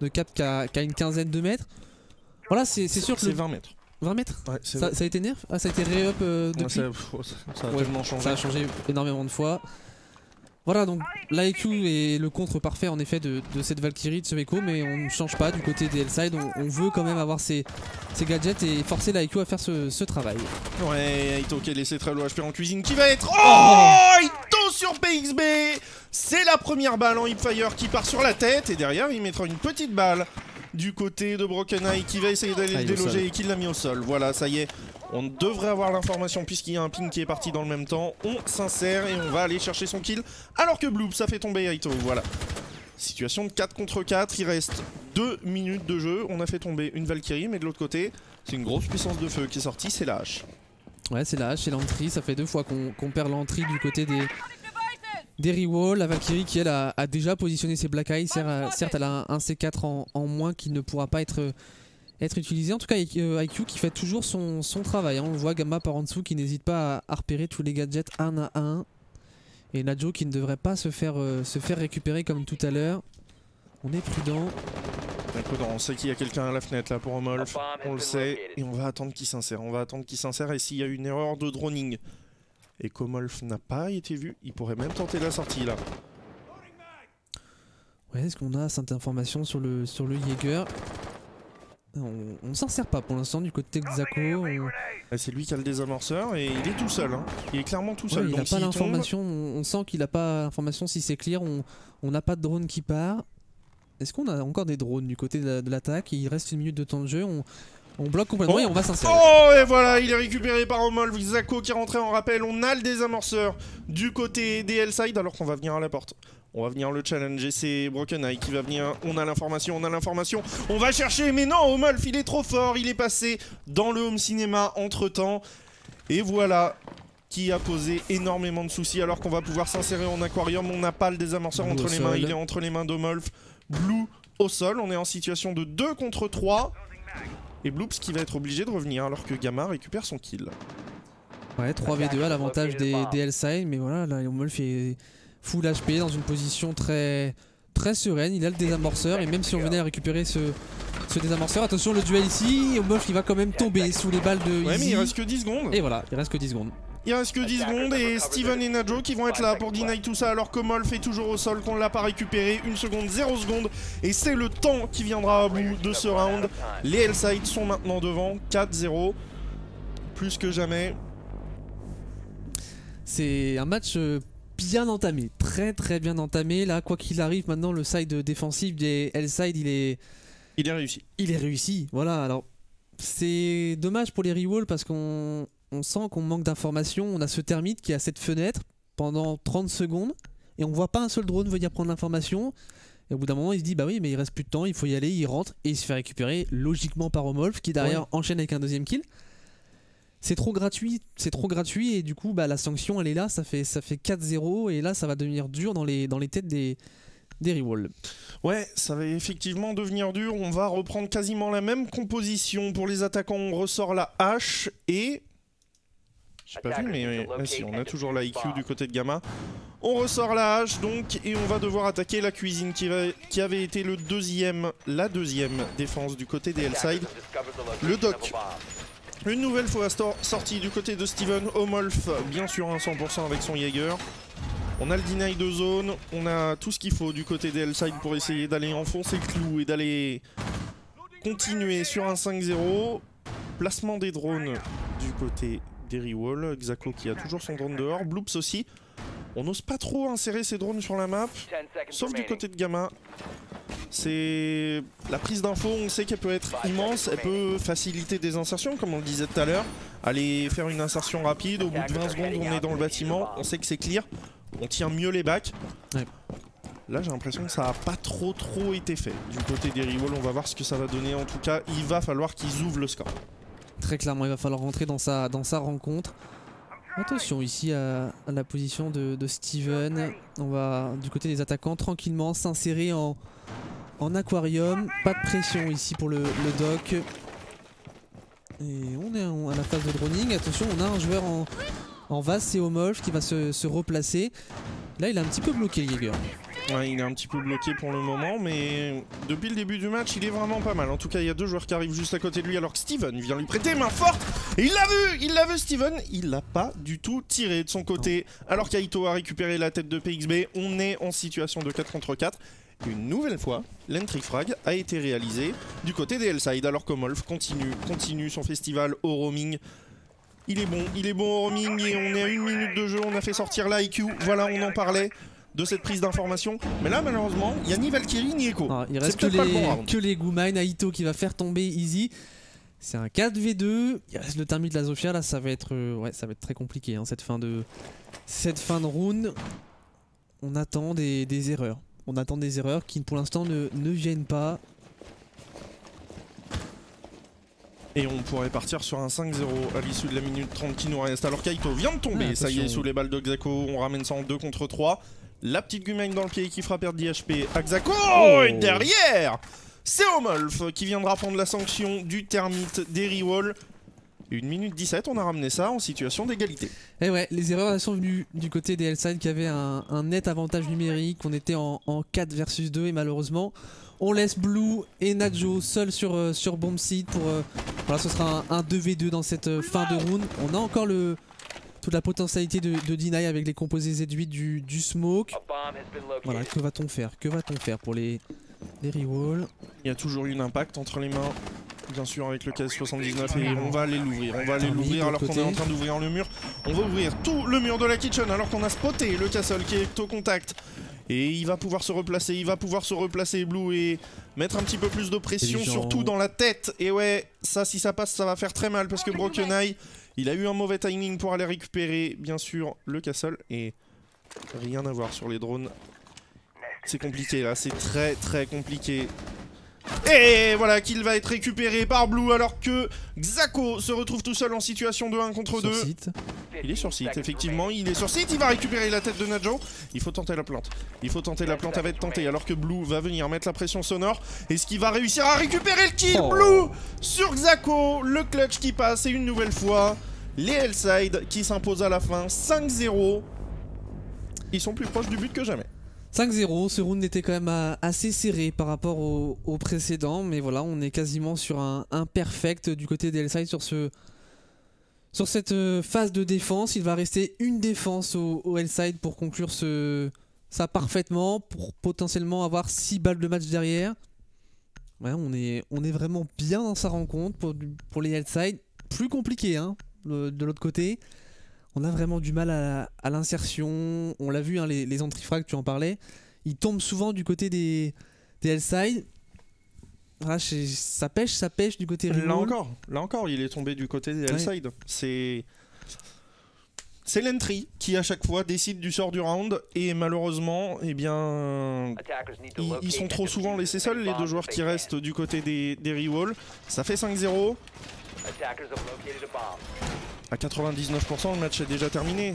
ne capte qu'à une quinzaine de mètres. Voilà, c'est sûr que... C'est 20 mètres. 20 mètres ouais, ça a été nerf? Ah, ça a été re-up depuis? Ça a tellement changé. Ça a changé énormément de fois. Voilà, donc l'IQ est le contre parfait en effet de cette Valkyrie, de ce Echo, mais on ne change pas du côté des L-Side, on veut quand même avoir ces gadgets et forcer l'IQ à faire ce travail. Ouais, Ito qui a laissé très low HP en cuisine qui va être... Oh, Ito sur PXB. C'est la première balle en hipfire qui part sur la tête et derrière il mettra une petite balle du côté de Broken Eye qui va essayer d'aller le déloger et qui l'a mis au sol. Voilà, ça y est. On devrait avoir l'information puisqu'il y a un ping qui est parti dans le même temps. On s'insère et on va aller chercher son kill. Alors que Bloop, ça fait tomber Aito. Voilà. Situation de 4 contre 4. Il reste 2 minutes de jeu. On a fait tomber une Valkyrie. Mais de l'autre côté, c'est une grosse puissance de feu qui est sortie. C'est la hache. Ouais, c'est la hache et l'entry. Ça fait 2 fois qu'on perd l'entry du côté des Rewall. La Valkyrie qui elle a déjà positionné ses Black Eye. Certes, elle a un C4 en moins qui ne pourra pas être utilisé. En tout cas, IQ qui fait toujours son travail. Hein. On voit Gamma par en dessous qui n'hésite pas à repérer tous les gadgets un à un. Et Nadjo qui ne devrait pas se faire récupérer comme tout à l'heure. On est prudent. On sait qu'il y a quelqu'un à la fenêtre là pour Omolf. On le sait. Et on va attendre qu'il s'insère. On va attendre qu'il s'insère. Et s'il y a une erreur de droning et qu'Omolf n'a pas été vu, il pourrait même tenter la sortie là. Ouais, est-ce qu'on a cette information sur le Jaeger? On ne s'en sert pas pour l'instant du côté de Xako. C'est lui qui a le désamorceur et il est tout seul. Hein. Il est clairement tout seul. Ouais, il n'a donc pas l'information. On sent qu'il n'a pas l'information si c'est clear. On n'a pas de drone qui part. Est-ce qu'on a encore des drones du côté de l'attaque? Il reste 1 minute de temps de jeu. On bloque complètement et on va s'insérer. Oh et voilà, il est récupéré par Omolf. Xako qui est rentré en rappel. On a le désamorceur du côté des L-Side alors qu'on va venir à la porte. On va venir le challenger, c'est Broken Eye qui va venir. On a l'information, on va chercher. Mais non, Omolf, il est trop fort. Il est passé dans le home cinéma entre temps. Et voilà, qui a posé énormément de soucis alors qu'on va pouvoir s'insérer en aquarium. On n'a pas le désamorceur entre les mains. Il est entre les mains d'Omolf. Blue au sol. On est en situation de 2 contre 3. Et Bloops qui va être obligé de revenir alors que Gamma récupère son kill. Ouais, 3v2 à l'avantage des L-Side. Mais voilà, là, Omolf est full HP dans une position très sereine. Il a le désamorceur et même si on venait à récupérer ce désamorceur, attention le duel ici, Omolf qui va quand même tomber sous les balles de Ouais, Easy. mais il reste que 10 secondes. Et voilà, il reste que 10 secondes. Il reste que 10 secondes et Steven et Nadjo qui vont être là pour deny tout ça alors qu'Omolf est toujours au sol, qu'on ne l'a pas récupéré. 1 seconde, 0 secondes et c'est le temps qui viendra à bout de ce round. Les L-Side sont maintenant devant, 4-0, plus que jamais. C'est un match bien entamé, très bien entamé. Là, quoi qu'il arrive, maintenant le side défensif des L-Side, il est réussi. Il est réussi, voilà. Alors, c'est dommage pour les Rewall parce qu'on sent qu'on manque d'informations. On a ce Termite qui a cette fenêtre pendant 30 secondes et on voit pas un seul drone venir prendre l'information. Et au bout d'un moment, il se dit bah oui, mais il reste plus de temps, il faut y aller. Il rentre et il se fait récupérer logiquement par Omolf qui derrière enchaîne avec un deuxième kill. C'est trop gratuit et du coup bah, la sanction elle est là, ça fait 4-0 et là ça va devenir dur dans les têtes des Rewall. Ouais, ça va effectivement devenir dur, on va reprendre quasiment la même composition pour les attaquants, on ressort la hache et... J'ai pas vu mais si, on a toujours la IQ du côté de Gamma. On ressort la hache donc et on va devoir attaquer la cuisine qui avait été la deuxième défense du côté des L-Side. Le Doc. Une nouvelle fois sortie du côté de Steven. Omolf, bien sûr, 100% avec son Jaeger. On a le deny de zone. On a tout ce qu'il faut du côté des L-Side pour essayer d'aller enfoncer le clou et d'aller continuer sur un 5-0. Placement des drones du côté des Rewall. Xako qui a toujours son drone dehors. Bloops aussi. On n'ose pas trop insérer ses drones sur la map, sauf du côté de Gamma. C'est la prise d'info, on sait qu'elle peut être immense, elle peut faciliter des insertions comme on le disait tout à l'heure. Aller faire une insertion rapide, au bout de 20 secondes on est dans le bâtiment, on sait que c'est clear, on tient mieux les bacs. Ouais. Là j'ai l'impression que ça n'a pas trop été fait du côté des Rewall, on va voir ce que ça va donner. En tout cas il va falloir qu'ils ouvrent le score. Très clairement il va falloir rentrer dans sa rencontre. Attention ici à la position de Steven. On va du côté des attaquants tranquillement s'insérer en aquarium. Pas de pression ici pour le Doc. Et on est à la phase de droning. Attention, on a un joueur en vase, c'est Omolf qui va se replacer. Là il a un petit peu bloqué le Jaeger. Ouais, il est un petit peu bloqué pour le moment, mais depuis le début du match, il est vraiment pas mal. En tout cas, il y a deux joueurs qui arrivent juste à côté de lui, alors que Steven vient lui prêter main forte. Et il l'a vu Steven, il l'a pas du tout tiré de son côté. Alors qu'Aito a récupéré la tête de PXB, on est en situation de 4 contre 4. Une nouvelle fois, l'entry frag a été réalisé du côté des Hellside, alors que Molf continue son festival au roaming. Il est bon au roaming et on est à 1 minute de jeu, on a fait sortir l'IQ, voilà, on en parlait de cette prise d'information. Mais là, malheureusement, il n'y a ni Valkyrie ni Echo. Il reste que les Gumain, Aito qui va faire tomber Easy. C'est un 4v2, il reste le Thermite de la Zofia, là ça va être très compliqué hein, cette fin de round. On attend des erreurs. On attend des erreurs qui pour l'instant ne viennent pas. Et on pourrait partir sur un 5-0 à l'issue de la minute 30 qui nous reste. Alors qu'Aito vient de tomber, ça y est, sous les balles de Xako, on ramène ça en 2 contre 3. La petite Gumain dans le pied qui fera perdre d'IHP à Xako. Et derrière, c'est Omolf qui viendra prendre la sanction du Thermite des Rewall. 1 minute 17, on a ramené ça en situation d'égalité. Et ouais, les erreurs elles sont venues du côté des Hellside qui avaient un net avantage numérique. On était en 4 versus 2 et malheureusement on laisse Blue et Nadjo seuls sur bomb site pour voilà, ce sera un 2v2 dans cette fin de round. On a encore toute la potentialité de deny avec les composés Z8 du smoke. Voilà, que va-t-on faire pour les rewalls? Il y a toujours eu un impact entre les mains. Bien sûr avec le KS79 et on va aller l'ouvrir. On va aller l'ouvrir alors qu'on est en train d'ouvrir le mur. On va ouvrir tout le mur de la kitchen alors qu'on a spoté le castle qui est au contact. Et il va pouvoir se replacer, Blue, et mettre un petit peu plus de pression, surtout dans la tête. Et ouais, ça si ça passe, ça va faire très mal parce que Broken Eye, il a eu un mauvais timing pour aller récupérer, bien sûr, le castle. Et rien à voir sur les drones. C'est compliqué là, c'est très compliqué. Et voilà qu'il va être récupéré par Blue alors que Xako se retrouve tout seul en situation de 1 contre 2. Il est sur site, effectivement, il est sur site, il va récupérer la tête de Nadjo. Il faut tenter la plante, elle va être tentée alors que Blue va venir mettre la pression sonore. Est-ce qu'il va réussir à récupérer le kill? Blue sur Xako, le clutch qui passe et une nouvelle fois les Hellside qui s'imposent à la fin 5-0. Ils sont plus proches du but que jamais. 5-0, ce round était quand même assez serré par rapport au précédent, mais voilà, on est quasiment sur un perfect du côté des Hellside sur cette phase de défense. Il va rester une défense au Hellside pour conclure ça parfaitement, pour potentiellement avoir 6 balles de match derrière. Ouais, on est vraiment bien dans sa rencontre pour les Hellside. Plus compliqué hein, de l'autre côté. On a vraiment du mal à l'insertion. On l'a vu, hein, les entry-frags, tu en parlais. Ils tombent souvent du côté des Hellside. Voilà, ça pêche du côté Rewall. Là encore, il est tombé du côté des Hellside. Ouais. C'est l'entry qui à chaque fois décide du sort du round. Et malheureusement, eh bien, ils sont trop souvent laissés seuls, les deux joueurs qui restent du côté des Rewall. Ça fait 5-0. À 99%, le match est déjà terminé.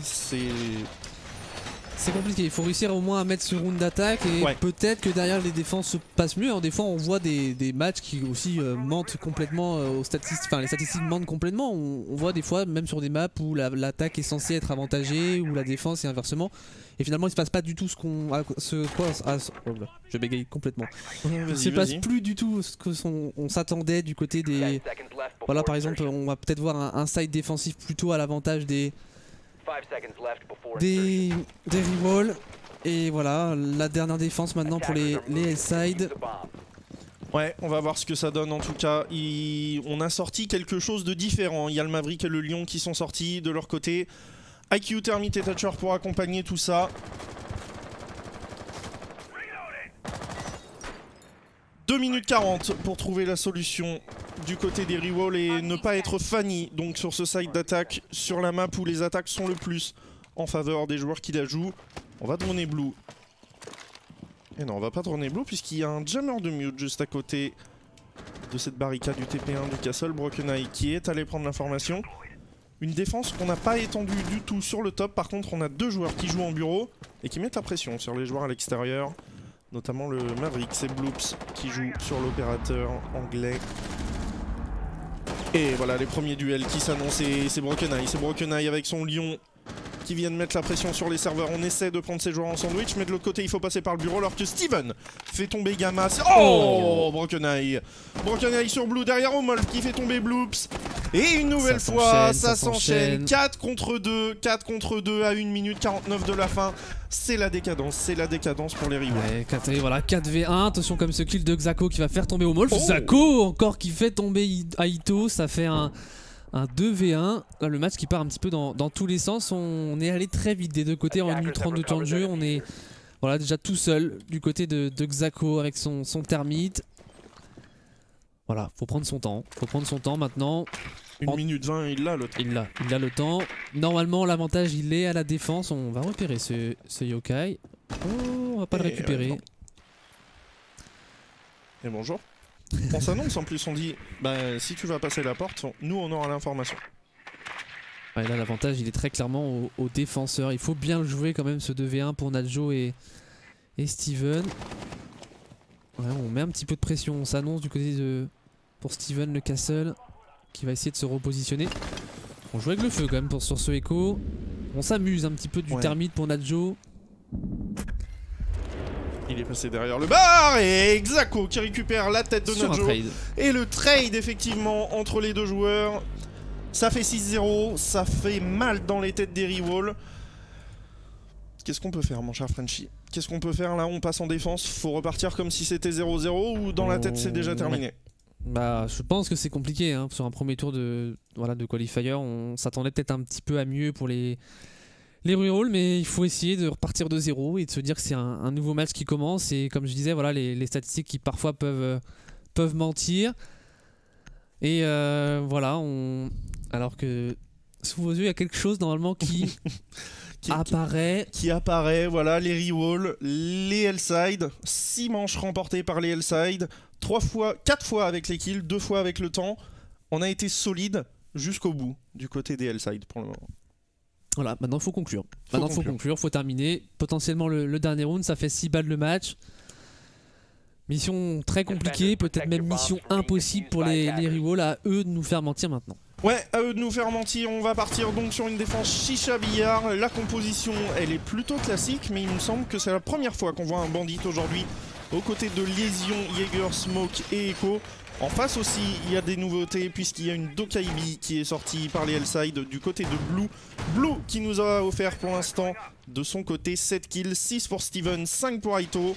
C'est compliqué, il faut réussir au moins à mettre ce round d'attaque et peut-être que derrière les défenses se passent mieux. Alors, des fois on voit des matchs qui aussi mentent complètement aux statistiques, enfin les statistiques mentent complètement. On voit des fois même sur des maps où l'attaque est censée être avantagée ou la défense et inversement. Et finalement il se passe pas du tout je bégaye complètement. Il se passe plus du tout ce qu'on s'attendait du côté des... Voilà, par exemple on va peut-être voir un side défensif plutôt à l'avantage des Rewall. Et voilà, la dernière défense maintenant pour les Hellside. Ouais, on va voir ce que ça donne en tout cas. On a sorti quelque chose de différent. Il y a le Maverick et le Lion qui sont sortis de leur côté. IQ, Thermite et Thatcher pour accompagner tout ça. 2 minutes 40 pour trouver la solution du côté des Rewall et ne pas être Fanny donc sur ce side d'attaque sur la map où les attaques sont le plus en faveur des joueurs qui la jouent. On va droner Blue. Et non, on va pas droner Blue puisqu'il y a un jammer de mute juste à côté de cette barricade du TP1 du Castle. Broken Eye qui est allé prendre l'information. Une défense qu'on n'a pas étendue du tout sur le top. Par contre, on a 2 joueurs qui jouent en bureau et qui mettent la pression sur les joueurs à l'extérieur. Notamment le Maverick, c'est Bloops qui joue sur l'opérateur anglais. Et voilà les premiers duels qui s'annoncent, c'est Broken Eye avec son Lion qui viennent mettre la pression sur les serveurs. On essaie de prendre ces joueurs en sandwich, mais de l'autre côté il faut passer par le bureau alors que Steven fait tomber Gamma. Oh, Broken Eye. Broken Eye sur Blue derrière Omolf qui fait tomber Bloops. Et une nouvelle fois, ça s'enchaîne. 4 contre 2 à 1 minute 49 de la fin. C'est la décadence pour les rivaux. Ouais, voilà, 4v1, attention comme ce kill de Xako qui va faire tomber Omolf. Xako encore qui fait tomber Aito, ça fait un 2v1. Là, le match qui part un petit peu dans tous les sens. On est allé très vite des deux côtés en 1 minute 30 de temps de jeu. On est voilà, déjà tout seul du côté de Xako avec son thermite. Voilà, faut prendre son temps maintenant. 1 minute 20, il l'a le temps. Il a le temps. Normalement, l'avantage, il est à la défense. On va repérer ce yokai. Oh, on va pas le récupérer. Et bonjour. On s'annonce en plus, on dit bah, si tu vas passer la porte, nous on aura l'information. Ouais, là, l'avantage, il est très clairement aux défenseurs. Il faut bien le jouer quand même, ce 2v1 pour Nadjo et Steven. Ouais, on met un petit peu de pression. On s'annonce du côté pour Steven le Castle qui va essayer de se repositionner. On joue avec le feu quand même sur ce écho. On s'amuse un petit peu du thermite pour Nadjo. Il est passé derrière le bar et Xako qui récupère la tête de Nadjo. Et le trade effectivement entre les deux joueurs. Ça fait 6-0, ça fait mal dans les têtes des Rewall. Qu'est-ce qu'on peut faire mon cher Frenchy? Qu'est-ce qu'on peut faire là? On passe en défense, faut repartir comme si c'était 0-0 ou dans la tête c'est déjà terminé? Bah, je pense que c'est compliqué hein. Sur un premier tour de qualifier, on s'attendait peut-être un petit peu à mieux pour les rerolls, mais il faut essayer de repartir de zéro et de se dire que c'est un nouveau match qui commence. Et comme je disais, voilà, les statistiques qui parfois peuvent mentir. Et voilà, alors que sous vos yeux, il y a quelque chose normalement qui apparaît. Qui apparaît, voilà, les rerolls, les Hellside, 6 manches remportées par les Hellside, 4 fois avec les kills, 2 fois avec le temps. On a été solide jusqu'au bout du côté des Hellside pour le moment. Voilà, maintenant il faut conclure. Il faut terminer. Potentiellement le dernier round, ça fait 6 balles le match. Mission très compliquée, peut-être même mission impossible pour les rivals, à eux de nous faire mentir maintenant. Ouais, à eux de nous faire mentir, on va partir donc sur une défense Chicha Billard. La composition, elle est plutôt classique, mais il me semble que c'est la première fois qu'on voit un bandit aujourd'hui aux côtés de Lésion, Jaeger, Smoke et Echo. En face aussi, il y a des nouveautés puisqu'il y a une Dokaibi qui est sortie par les Hellside du côté de Blue. Blue qui nous a offert pour l'instant de son côté 7 kills, 6 pour Steven, 5 pour Aito.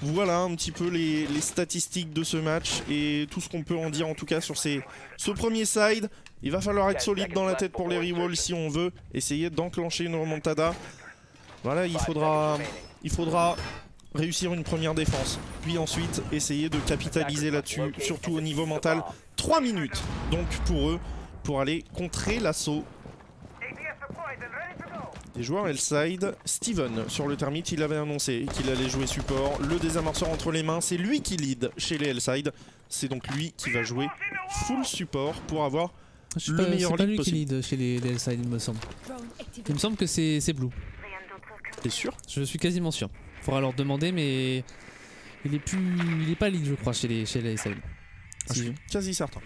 Voilà un petit peu les statistiques de ce match et tout ce qu'on peut en dire en tout cas sur ce premier side. Il va falloir être solide dans la tête pour les rerolls si on veut essayer d'enclencher une remontada. Voilà, il faudra réussir une première défense, puis ensuite essayer de capitaliser là-dessus, surtout au niveau mental. 3 minutes donc pour eux, pour aller contrer l'assaut des joueurs Hellside. Steven sur le thermite, il avait annoncé qu'il allait jouer support. Le désamorceur entre les mains, c'est lui qui lead chez les Hellside. C'est donc lui qui va jouer full support pour avoir le meilleur lead possible. C'est pas lui qui lead chez les Hellside, il me semble. Il me semble que c'est Blue. T'es sûr? Je suis quasiment sûr. Faudra leur demander, mais il est pas lead, je crois, chez les Hellside. Je suis quasi certain.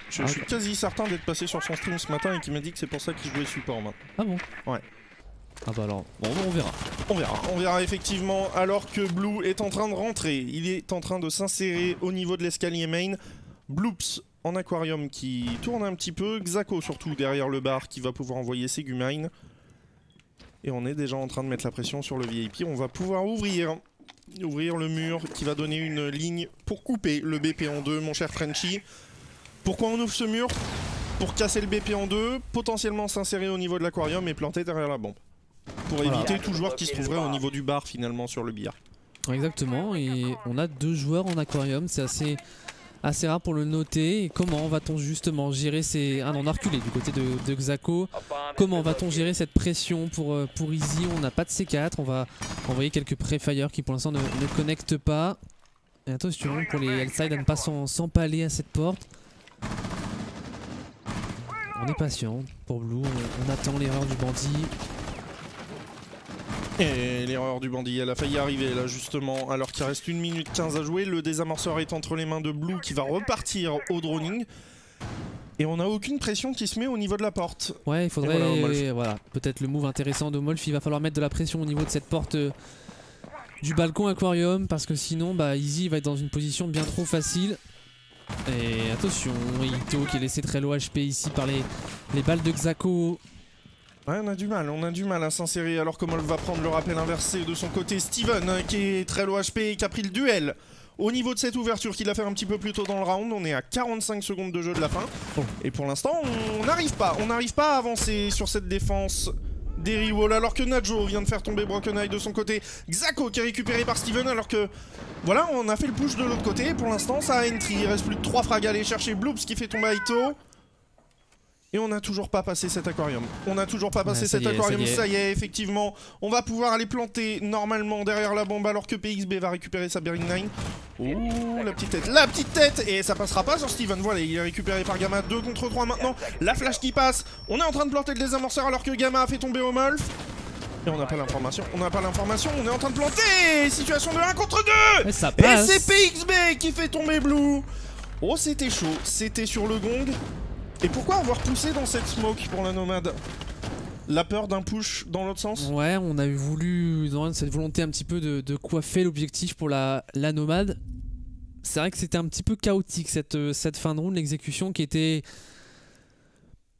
Je suis quasi certain d'être passé sur son stream ce matin et qu'il m'a dit que c'est pour ça qu'il jouait support maintenant. Ah bon? Ouais. Ah bah alors, bon, on verra. On verra effectivement alors que Blue est en train de rentrer. Il est en train de s'insérer au niveau de l'escalier main. Bloops en aquarium qui tourne un petit peu. Xako surtout derrière le bar qui va pouvoir envoyer ses Gumine. Et on est déjà en train de mettre la pression sur le VIP. On va pouvoir ouvrir le mur qui va donner une ligne pour couper le BP en deux, mon cher Frenchy. Pourquoi on ouvre ce mur? Pour casser le BP en deux, potentiellement s'insérer au niveau de l'aquarium et planter derrière la bombe. Pour éviter tout joueur qui se trouverait au niveau du bar finalement sur le billard. Exactement, et on a 2 joueurs en aquarium, c'est assez rare pour le noter. Et comment va-t-on justement gérer ces... Ah non, on a reculé du côté de Xako. Comment va-t-on gérer cette pression pour Easy? On n'a pas de C4, on va envoyer quelques pré-fire qui pour l'instant ne connectent pas. Et attention pour les Hellside à ne pas s'empaler à cette porte. On est patient pour Blue, on attend l'erreur du bandit. Et l'erreur du bandit, elle a failli arriver là justement, alors qu'il reste 1 minute 15 à jouer. Le désamorceur est entre les mains de Blue qui va repartir au droning. Et on n'a aucune pression qui se met au niveau de la porte. Ouais, il faudrait, voilà, peut-être le move intéressant de Molf, il va falloir mettre de la pression au niveau de cette porte du balcon aquarium, parce que sinon bah Easy va être dans une position bien trop facile. Et attention, Ito qui est laissé très low HP ici par les balles de Xako. Ouais, on a du mal à s'insérer alors que Molf va prendre le rappel inversé de son côté. Steven qui est très low HP et qui a pris le duel. Au niveau de cette ouverture qu'il a fait un petit peu plus tôt dans le round, on est à 45 secondes de jeu de la fin. Et pour l'instant, on n'arrive pas à avancer sur cette défense des Rewall, alors que Nadjo vient de faire tomber Broken Eye de son côté. Xako qui est récupéré par Steven, alors que voilà, on a fait le push de l'autre côté. Pour l'instant, ça a entry. Il reste plus de 3 frags à aller chercher. Bloops qui fait tomber Ito. Et on n'a toujours pas passé cet aquarium. Ça y est, effectivement. On va pouvoir aller planter normalement derrière la bombe alors que PXB va récupérer sa Bearing 9. Oh, la petite tête. Et ça passera pas sur Steven. Voilà, il est récupéré par Gamma. 2 contre 3 maintenant. La flash qui passe. On est en train de planter le désamorceur alors que Gamma a fait tomber au Molf. Et on n'a pas l'information. On est en train de planter. Situation de 1 contre 2. Et ça passe. Et c'est PXB qui fait tomber Blue. Oh, c'était chaud. C'était sur le gong. Et pourquoi avoir poussé dans cette smoke pour la nomade? La peur d'un push dans l'autre sens? Ouais, on a voulu dans cette volonté un petit peu de coiffer l'objectif pour la nomade. C'est vrai que c'était un petit peu chaotique cette fin de round, l'exécution qui était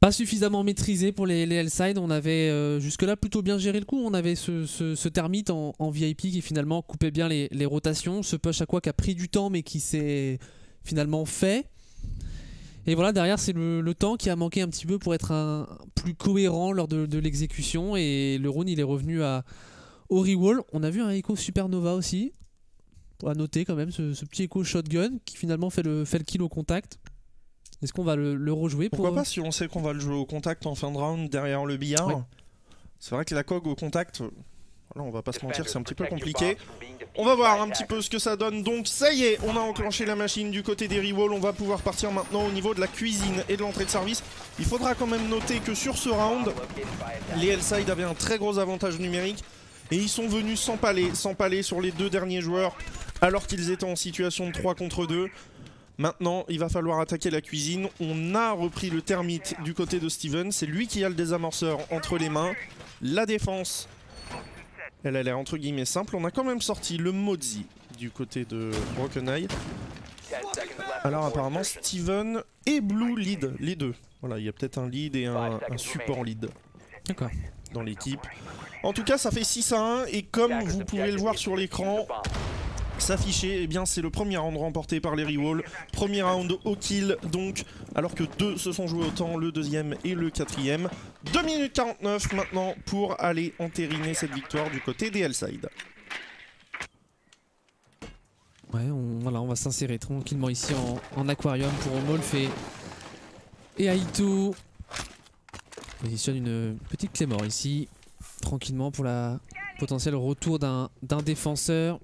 pas suffisamment maîtrisée pour les L-side. On avait jusque là plutôt bien géré le coup. On avait ce termite en VIP qui finalement coupait bien les rotations. Ce push à quoi qui a pris du temps mais qui s'est finalement fait. Et voilà, derrière c'est le temps qui a manqué un petit peu pour être plus cohérent lors de l'exécution. Et le round il est revenu au Rewall. On a vu un Echo Supernova aussi. À noter quand même ce petit Echo Shotgun qui finalement fait le kill au contact. Est-ce qu'on va le rejouer? Pourquoi pas, si on sait qu'on va le jouer au contact en fin de round derrière le billard. Ouais. C'est vrai que la cog au contact, voilà, on va pas se mentir, c'est un petit peu compliqué. On va voir un petit peu ce que ça donne. Donc ça y est, on a enclenché la machine du côté des Rewall. On va pouvoir partir maintenant au niveau de la cuisine et de l'entrée de service. Il faudra quand même noter que sur ce round, les L-side avaient un très gros avantage numérique. Et ils sont venus s'empaler sur les 2 derniers joueurs alors qu'ils étaient en situation de 3 contre 2. Maintenant, il va falloir attaquer la cuisine. On a repris le termite du côté de Steven. C'est lui qui a le désamorceur entre les mains. La défense, elle a l'air entre guillemets simple. On a quand même sorti le Mozi du côté de Broken Eye. Alors apparemment Steven et Blue lead, les deux. Voilà, il y a peut-être un lead et un support lead. D'accord. Dans l'équipe. En tout cas, ça fait 6-1 et comme vous pouvez le voir sur l'écran s'afficher, eh bien c'est le premier round remporté par les Rewall. Premier round au kill donc, alors que 2 se sont joués au temps, le deuxième et le quatrième. 2 minutes 49 maintenant pour aller entériner cette victoire du côté des L-side. Ouais, on va s'insérer tranquillement ici en aquarium pour Molf et Aito. On positionne une petite clé mort ici, tranquillement pour la potentiel retour d'un défenseur.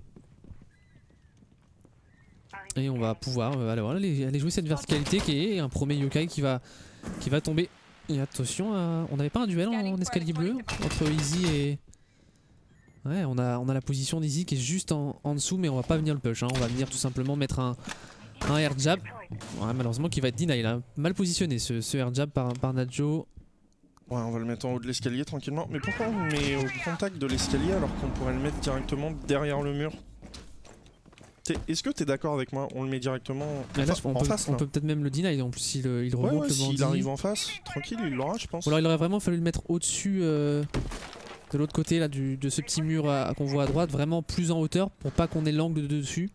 Et on va pouvoir aller jouer cette verticalité qui est un premier yokai qui va tomber. Et attention, on n'avait pas un duel en escalier bleu entre Easy et... Ouais, on a la position d'Easy qui est juste en dessous, mais on va pas venir le push, hein. On va venir tout simplement mettre un air jab. Ouais, malheureusement qui va être deny là. Mal positionné ce air jab par Nadjo. Ouais, on va le mettre en haut de l'escalier tranquillement. Mais pourquoi on le met au contact de l'escalier alors qu'on pourrait le mettre directement derrière le mur? Est-ce que tu es d'accord avec moi? On le met directement en face. On peut peut-être même le deny en plus s'il remonte le bandit. S'il arrive en face, tranquille, il l'aura je pense. Ou alors il aurait vraiment fallu le mettre au-dessus de l'autre côté là, de ce petit mur qu'on voit à droite, vraiment plus en hauteur pour pas qu'on ait l'angle de dessus.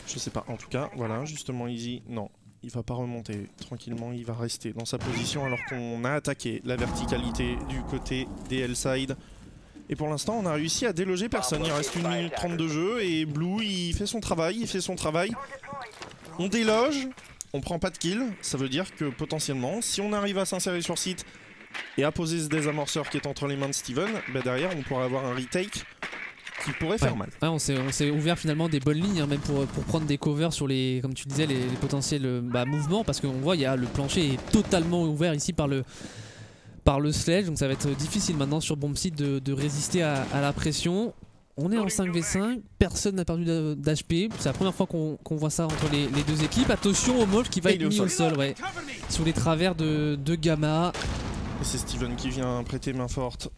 Je sais pas, en tout cas, voilà, justement Easy, non, il va pas remonter tranquillement, il va rester dans sa position alors qu'on a attaqué la verticalité du côté des L-side. Et pour l'instant, on a réussi à déloger personne. Il reste 1 minute 30 de jeu et Blue, il fait son travail, On déloge, on prend pas de kill. Ça veut dire que potentiellement, si on arrive à s'insérer sur site et à poser ce désamorceur qui est entre les mains de Steven, bah derrière, on pourrait avoir un retake qui pourrait faire mal. Ouais, on s'est ouvert finalement des bonnes lignes, hein, même pour prendre des covers sur les, comme tu disais, les potentiels mouvements. Parce qu'on voit, le plancher est totalement ouvert ici par le sledge, donc ça va être difficile maintenant sur bomb site de résister à la pression. On est en 5v5, personne n'a perdu d'HP. C'est la première fois qu'on voit ça entre les deux équipes. Attention au Molf qui va être mis au sol, ouais. Sous les travers de Gamma. Et c'est Steven qui vient prêter main forte.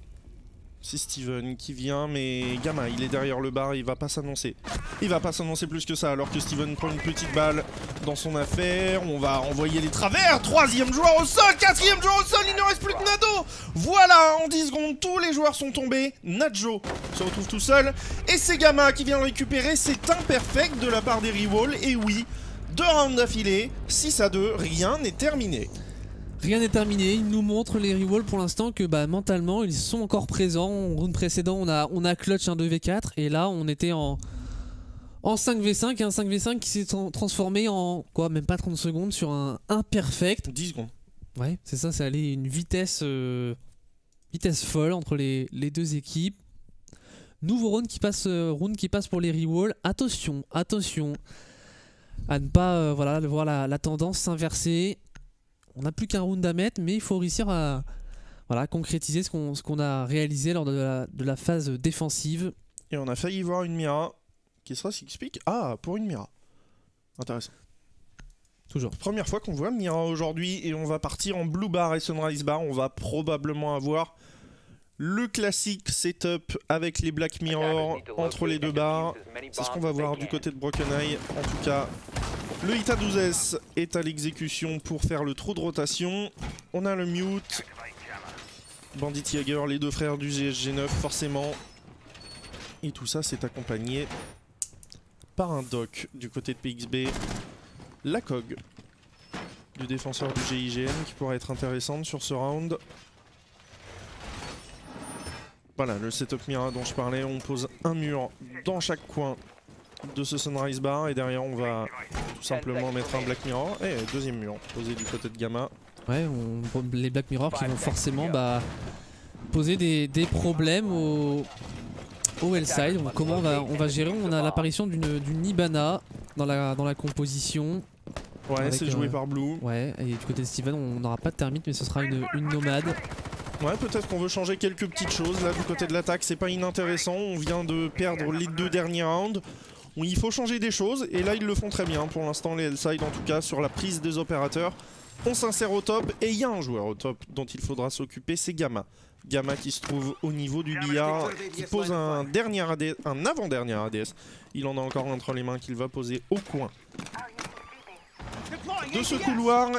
C'est Steven qui vient, mais Gamma, il est derrière le bar, il va pas s'annoncer. Il va pas s'annoncer plus que ça, alors que Steven prend une petite balle dans son affaire. On va envoyer les travers. 3e joueur au sol, 4e joueur au sol, il ne reste plus que Nado. Voilà, en 10 secondes, tous les joueurs sont tombés. Nadjo se retrouve tout seul. Et c'est Gamma qui vient le récupérer. C'est imperfect de la part des Rewall. Et oui, 2 rounds d'affilée, 6-2, rien n'est terminé. Rien n'est terminé, ils nous montrent les Rewall pour l'instant que mentalement ils sont encore présents. Au round précédent on a clutch un 2v4 et là on était en 5v5 et un 5v5 qui s'est transformé en quoi, même pas 30 secondes sur un imperfect. 10 secondes. Ouais, c'est ça, c'est allé une vitesse folle entre les deux équipes. Nouveau round qui passe pour les Rewall. Attention à ne pas voir la tendance s'inverser. On n'a plus qu'un round à mettre, mais il faut réussir à concrétiser ce qu'on a réalisé lors de la phase défensive. Et on a failli voir une Mira. Qui sera s'explique? Ah, pour une Mira. Intéressant. Toujours. Première fois qu'on voit Mira aujourd'hui et on va partir en Blue Bar et Sunrise Bar. On va probablement avoir le classique setup avec les Black Mirror entre les deux bars. C'est ce qu'on va voir du côté de Broken Eye. En tout cas, le Ita 12S est à l'exécution pour faire le trou de rotation. On a le mute. Bandit Jaeger, les deux frères du GSG9 forcément. Et tout ça c'est accompagné par un doc du côté de PXB. La COG du défenseur du GIGN qui pourrait être intéressante sur ce round. Voilà le setup Mira dont je parlais. On pose un mur dans chaque coin de ce Sunrise Bar et derrière on va tout simplement mettre un Black Mirror et deuxième mur posé du côté de Gamma. Ouais, les Black Mirror qui vont forcément poser des problèmes au L-side. Comment on va gérer? On a l'apparition d'une Ibana dans la composition. Ouais, c'est joué par Blue. Ouais, et du côté de Steven on n'aura pas de termite mais ce sera une nomade. Ouais, peut-être qu'on veut changer quelques petites choses. Là, du côté de l'attaque, c'est pas inintéressant. On vient de perdre les 2 derniers rounds. Il faut changer des choses. Et là, ils le font très bien. Pour l'instant, les L-side, en tout cas, sur la prise des opérateurs. On s'insère au top. Et il y a un joueur au top dont il faudra s'occuper. C'est Gamma. Gamma qui se trouve au niveau du billard. Qui pose un avant-dernier ADS. Il en a encore un entre les mains qu'il va poser au coin de ce couloir.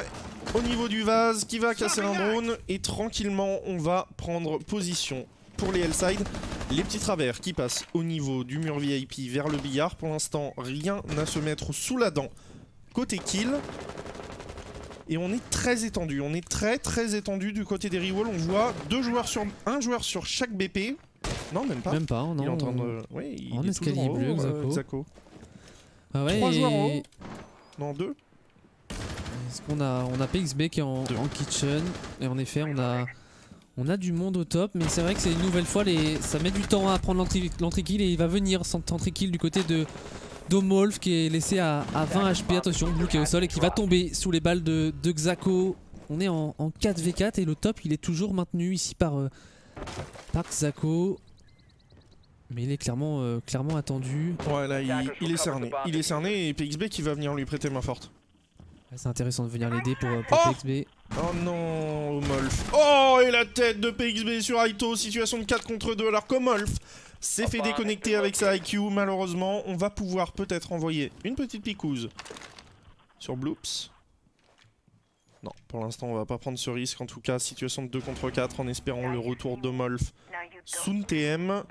Au niveau du vase qui va casser un drone et tranquillement on va prendre position pour les L-side. Les petits travers qui passent au niveau du mur VIP vers le billard. Pour l'instant rien à se mettre sous la dent côté kill. Et on est très étendu, on est très étendu du côté des Rewall. On voit un joueur sur chaque BP. Non même pas. Même pas, non. Il est en train de... Ouais, il est escalier bleu, Xako. Ah ouais, 3 joueurs en haut. Non, 2. On a PXB qui est en kitchen et en effet on a du monde au top, mais c'est vrai que c'est une nouvelle fois ça met du temps à prendre l'entrée kill et il va venir sans entrée kill du côté de Domolf qui est laissé à 20 HP. Attention, Blue qui est au sol et qui va tomber sous les balles de Xako. On est en 4v4 et le top il est toujours maintenu ici par Xako. Mais il est clairement attendu. Ouais là il est cerné. Il est cerné et PXB qui va venir lui prêter main forte. C'est intéressant de venir l'aider pour PXB. Oh non, Omolf. Oh, et la tête de PXB sur Aito. Situation de 4 contre 2 alors qu'Omolf s'est fait déconnecter avec sa IQ. Malheureusement, on va pouvoir peut-être envoyer une petite picouse sur Bloops. Non, pour l'instant, on va pas prendre ce risque. En tout cas, situation de 2 contre 4 en espérant le retour d'Omolf. Sun TM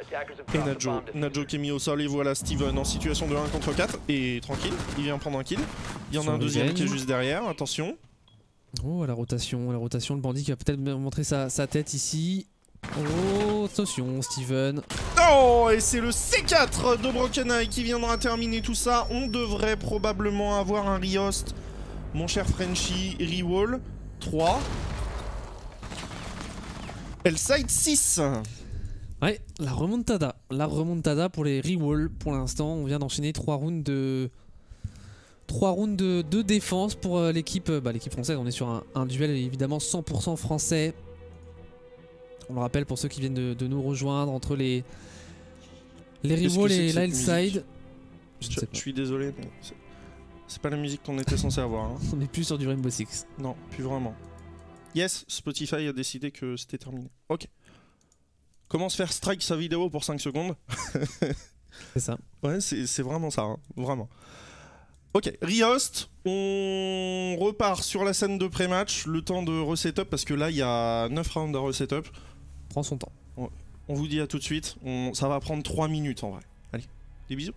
et Nadjo. Nadjo qui est mis au sol et voilà Steven en situation de 1 contre 4 et tranquille, il vient prendre un kill. Il y en a un deuxième qui est juste derrière, attention. Oh la rotation, le bandit qui va peut-être montrer sa tête ici. Oh attention Steven. Oh et c'est le C4 de Broken Eye qui viendra terminer tout ça. On devrait probablement avoir un Riost. Mon cher Frenchy, Rewall 3. L-side 6. Ouais, la remontada pour les Rewall. Pour l'instant, on vient d'enchaîner 3 rounds de défense pour l'équipe française. On est sur un duel évidemment 100% français. On le rappelle pour ceux qui viennent de nous rejoindre entre les Les Qu'est-ce que Rewall c'est que et cette Lileside. Je suis désolé, mais c'est pas la musique qu'on était censé avoir. Hein. On n'est plus sur du Rainbow Six. Non, plus vraiment. Yes, Spotify a décidé que c'était terminé. Ok. Comment se faire strike sa vidéo pour 5 secondes? C'est ça. Ouais, c'est vraiment ça, hein. Vraiment. Ok, Riost, on repart sur la scène de pré-match, le temps de reset-up, parce que là, il y a 9 rounds à reset-up. Prends son temps. On vous dit à tout de suite, ça va prendre 3 minutes en vrai. Allez, des bisous.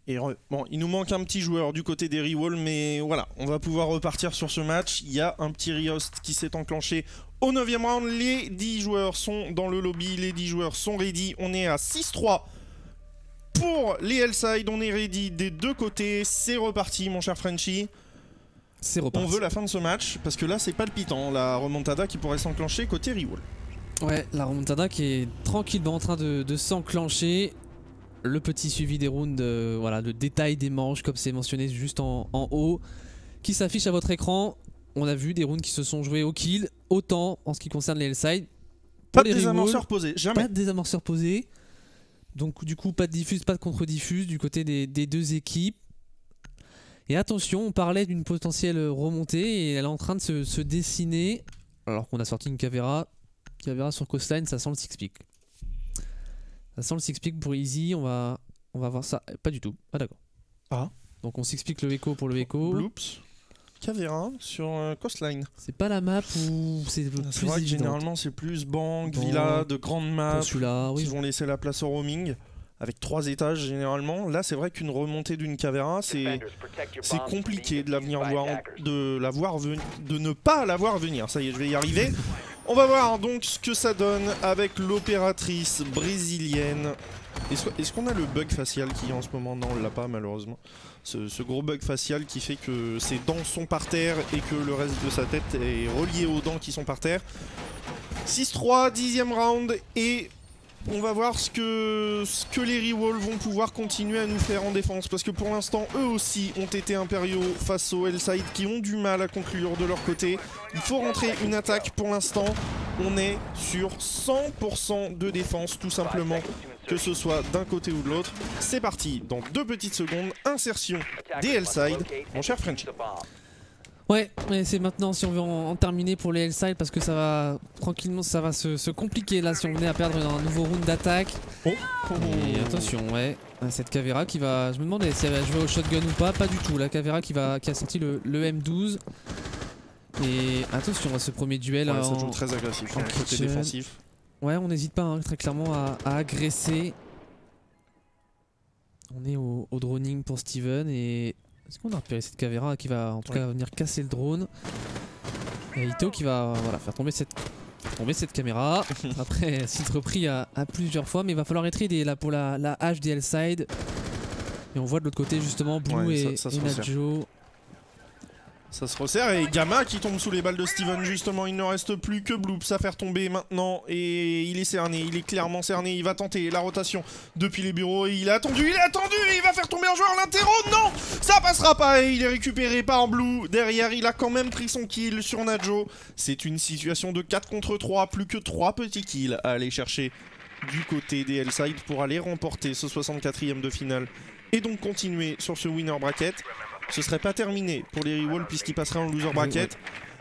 Et bon, il nous manque un petit joueur du côté des Rewall, mais voilà, on va pouvoir repartir sur ce match. Il y a un petit Riost qui s'est enclenché au 9e round. Les 10 joueurs sont dans le lobby, les 10 joueurs sont ready. On est à 6-3 pour les Hellside, on est ready des deux côtés. C'est reparti, mon cher Frenchy. C'est reparti. On veut la fin de ce match, parce que là, c'est palpitant. La remontada qui pourrait s'enclencher côté Rewall. Ouais, la remontada qui est tranquillement en train de s'enclencher. Le petit suivi des rounds, voilà, le détail des manches, comme c'est mentionné juste en haut, qui s'affiche à votre écran. On a vu des rounds qui se sont joués au kill, autant en ce qui concerne les Hellside. Pas de désamorceur posé, jamais. Pas de désamorceur posé. Donc du coup, pas de diffuse, pas de contre-diffuse du côté des deux équipes. Et attention, on parlait d'une potentielle remontée et elle est en train de se dessiner. Alors qu'on a sorti une Caveira sur Coastline, ça sent le six-pick. Ça sent le six-pick pour Easy, on va voir ça. Pas du tout. Ah d'accord. Ah. Donc on s'explique le Echo pour le Echo. Bloops. Caveira sur Coastline. C'est pas la map où c'est le plus vrai que évident. généralement c'est plus banque, villa, de grandes maps oui. qui vont laisser la place au roaming. Avec 3 étages généralement. Là c'est vrai qu'une remontée d'une Caveira c'est compliqué de la de ne pas la voir venir. Ça y est, je vais y arriver. On va voir donc ce que ça donne avec l'opératrice brésilienne. Est-ce qu'on a le bug facial qui est en ce moment? Non, on l'a pas malheureusement. Ce gros bug facial qui fait que ses dents sont par terre et que le reste de sa tête est relié aux dents qui sont par terre. 6-3, 10e round, et on va voir ce que les Rewall vont pouvoir continuer à nous faire en défense, parce que pour l'instant eux aussi ont été impériaux face aux Hellside qui ont du mal à conclure de leur côté. Il faut rentrer une attaque. Pour l'instant on est sur 100% de défense tout simplement que ce soit d'un côté ou de l'autre. C'est parti, dans 2 petites secondes, insertion des L-side, mon cher Frenchy. Ouais, mais c'est maintenant si on veut en terminer pour les L-side parce que ça va tranquillement, ça va se compliquer là si on venait à perdre un nouveau round d'attaque. Oh. Et attention, ouais, cette Caveira qui va, je me demandais si elle va jouer au shotgun ou pas du tout. La Caveira qui a sorti le M12. Et attention à ce premier duel. Ouais, ça joue très agressif, hein, côté défensif. Ouais, on n'hésite pas très clairement à agresser. On est au droning pour Steven et est-ce qu'on a repéré cette Caveira qui va en tout cas venir casser le drone. Et Ito qui va faire tomber cette caméra. Après, c'est repris à plusieurs fois, mais il va falloir être aidé là pour la hache des L-side. Et on voit de l'autre côté justement Blue et Nadjo. Ça se resserre et Gamma qui tombe sous les balles de Steven justement, il ne reste plus que Bloops à faire tomber maintenant et il est cerné, il est clairement cerné, il va tenter la rotation depuis les bureaux et il a attendu, il va faire tomber un joueur l'interro, non, ça passera pas et il est récupéré par Blue, derrière il a quand même pris son kill sur Nadjo, c'est une situation de 4 contre 3, plus que 3 petits kills à aller chercher du côté des L-side pour aller remporter ce 64e de finale et donc continuer sur ce winner bracket. Ce serait pas terminé pour les Rewall puisqu'ils passeraient en loser bracket.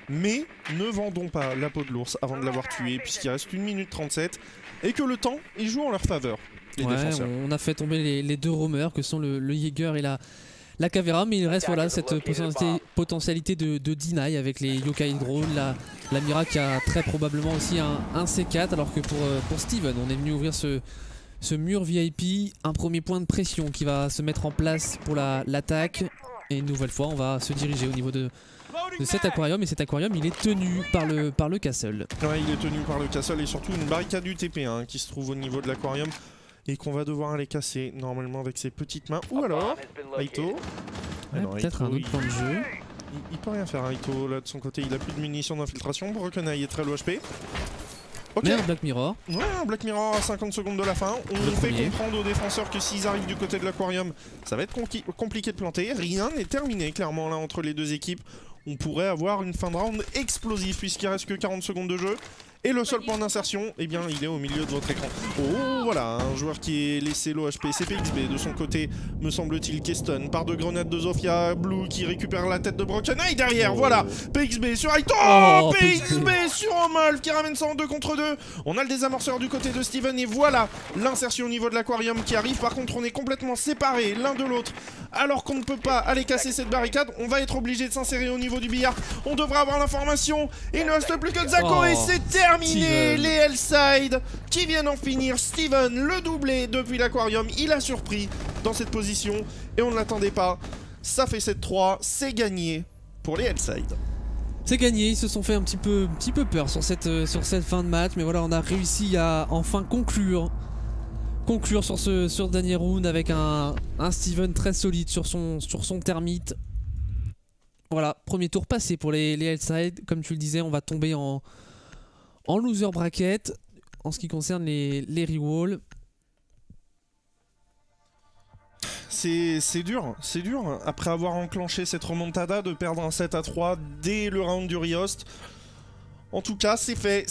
Mais ne vendons pas la peau de l'ours avant de l'avoir tué puisqu'il reste 1 minute 37 et que le temps il joue en leur faveur. Les défenseurs. On a fait tomber les 2 roamers que sont le Jaeger et la Caveira, mais il reste cette potentialité de deny avec les Yokai Drone, la Mira qui a très probablement aussi un C4 alors que pour Steven on est venu ouvrir ce mur VIP, un premier point de pression qui va se mettre en place pour l'attaque. Et une nouvelle fois, on va se diriger au niveau de cet aquarium. Et cet aquarium, il est tenu par le castle. Ouais, il est tenu par le castle et surtout une barricade UTP qui se trouve au niveau de l'aquarium. Et qu'on va devoir aller casser normalement avec ses petites mains. Ou alors, Aito. Ouais, peut-être un autre plan de jeu. Il peut rien faire, Aito. Là, de son côté, il a plus de munitions d'infiltration. Brokeneye est très low HP. Ok. Mais un Black Mirror. Ouais, un Black Mirror à 50 secondes de la fin. On fait comprendre aux défenseurs que s'ils arrivent du côté de l'aquarium, ça va être compliqué de planter. Rien n'est terminé clairement là entre les deux équipes. On pourrait avoir une fin de round explosive puisqu'il reste que 40 secondes de jeu. Et le seul point d'insertion, eh bien, il est au milieu de votre écran. Oh, voilà, un joueur qui est laissé low HP, c'est PXB. De son côté, me semble-t-il, Keston par 2 grenades de Zofia. Blue qui récupère la tête de Brokeneye derrière. Voilà, PXB sur Aito. Oh, PXB sur Omolf qui ramène ça en 2 contre 2. On a le désamorceur du côté de Steven. Et voilà l'insertion au niveau de l'aquarium qui arrive. Par contre, on est complètement séparés l'un de l'autre. Alors qu'on ne peut pas aller casser cette barricade, on va être obligé de s'insérer au niveau du billard. On devrait avoir l'information. Il ne reste plus que Zako et c'est terminé. Les L-side qui viennent en finir. Steven, le doublé depuis l'aquarium, il a surpris dans cette position et on ne l'attendait pas. Ça fait 7-3, c'est gagné pour les L-side. C'est gagné, ils se sont fait un petit peu peur sur cette fin de match, mais voilà, on a réussi à enfin conclure sur ce dernier round avec un Steven très solide sur son termite. Voilà, premier tour passé pour les L-side. Comme tu le disais, on va tomber en loser bracket en ce qui concerne les rewall. C'est dur, après avoir enclenché cette remontada de perdre un 7-3 dès le round du Riost. En tout cas, c'est fait,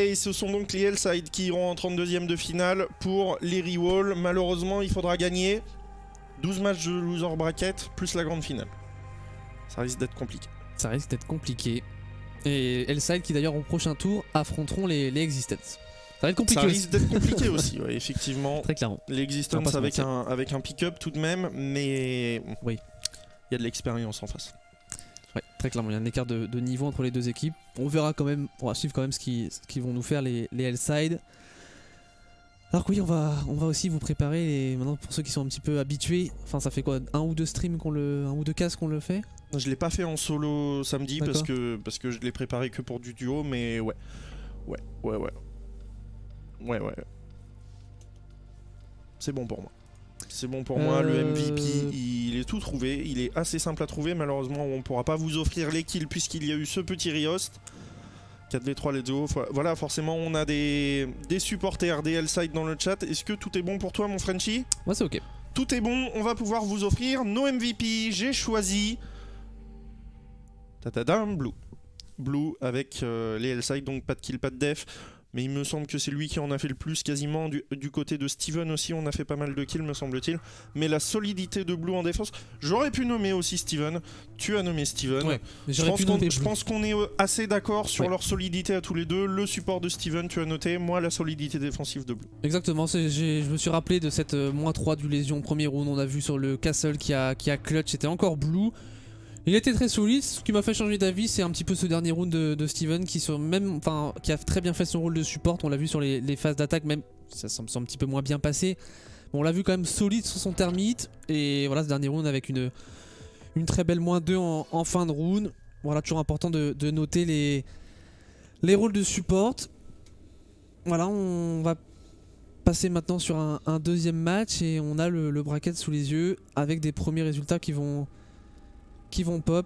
et ce sont donc les L-side qui iront en 32e de finale pour les rewall. Malheureusement, il faudra gagner 12 matchs de loser bracket plus la grande finale. Ça risque d'être compliqué. Et L-side qui d'ailleurs au prochain tour affronteront les Existence. Ça va être compliqué. Ça risque d'être compliqué aussi, ouais, effectivement. Très clairement. Les Existence avec un pick-up tout de même, mais oui, il y a de l'expérience en face. Ouais, très clairement, il y a un écart de niveau entre les deux équipes. On verra quand même, on va suivre quand même ce qu'ils vont nous faire les L-side. Alors que oui, on va aussi vous préparer maintenant pour ceux qui sont un petit peu habitués. Enfin, ça fait quoi, 1 ou 2 streams un ou 2 cases qu'on le fait? Je l'ai pas fait en solo samedi parce que je l'ai préparé que pour du duo, mais ouais. C'est bon pour moi. C'est bon pour moi, le MVP il est tout trouvé, il est assez simple à trouver. Malheureusement on pourra pas vous offrir les kills puisqu'il y a eu ce petit Riost. 4v3 let's go. Voilà, forcément on a des supporters, des L-side dans le chat. Est-ce que tout est bon pour toi mon Frenchie? Moi c'est ok. Tout est bon, on va pouvoir vous offrir nos MVP. J'ai choisi Blue avec les L-side, donc pas de kill, pas de def. mais il me semble que c'est lui qui en a fait le plus quasiment. Du côté de Steven aussi, on a fait pas mal de kills, me semble-t-il. Mais la solidité de Blue en défense, j'aurais pu nommer aussi Steven. Tu as nommé Steven. Ouais, je pense qu'on est assez d'accord sur Ouais. leur solidité à tous les deux. Le support de Steven, tu as noté. Moi, la solidité défensive de Blue. Exactement, je me suis rappelé de cette -3 du lésion premier round. On a vu sur le castle qui a clutch, c'était encore Blue. Il était très solide. Ce qui m'a fait changer d'avis, c'est un petit peu ce dernier round de Steven qui a très bien fait son rôle de support. On l'a vu sur les phases d'attaque, même ça me semble un petit peu moins bien passé. Bon, on l'a vu quand même solide sur son termite. Et voilà, ce dernier round avec une très belle -2 en fin de round. Voilà, toujours important de noter les rôles de support. Voilà, on va passer maintenant sur un deuxième match et on a le bracket sous les yeux avec des premiers résultats qui vont pop.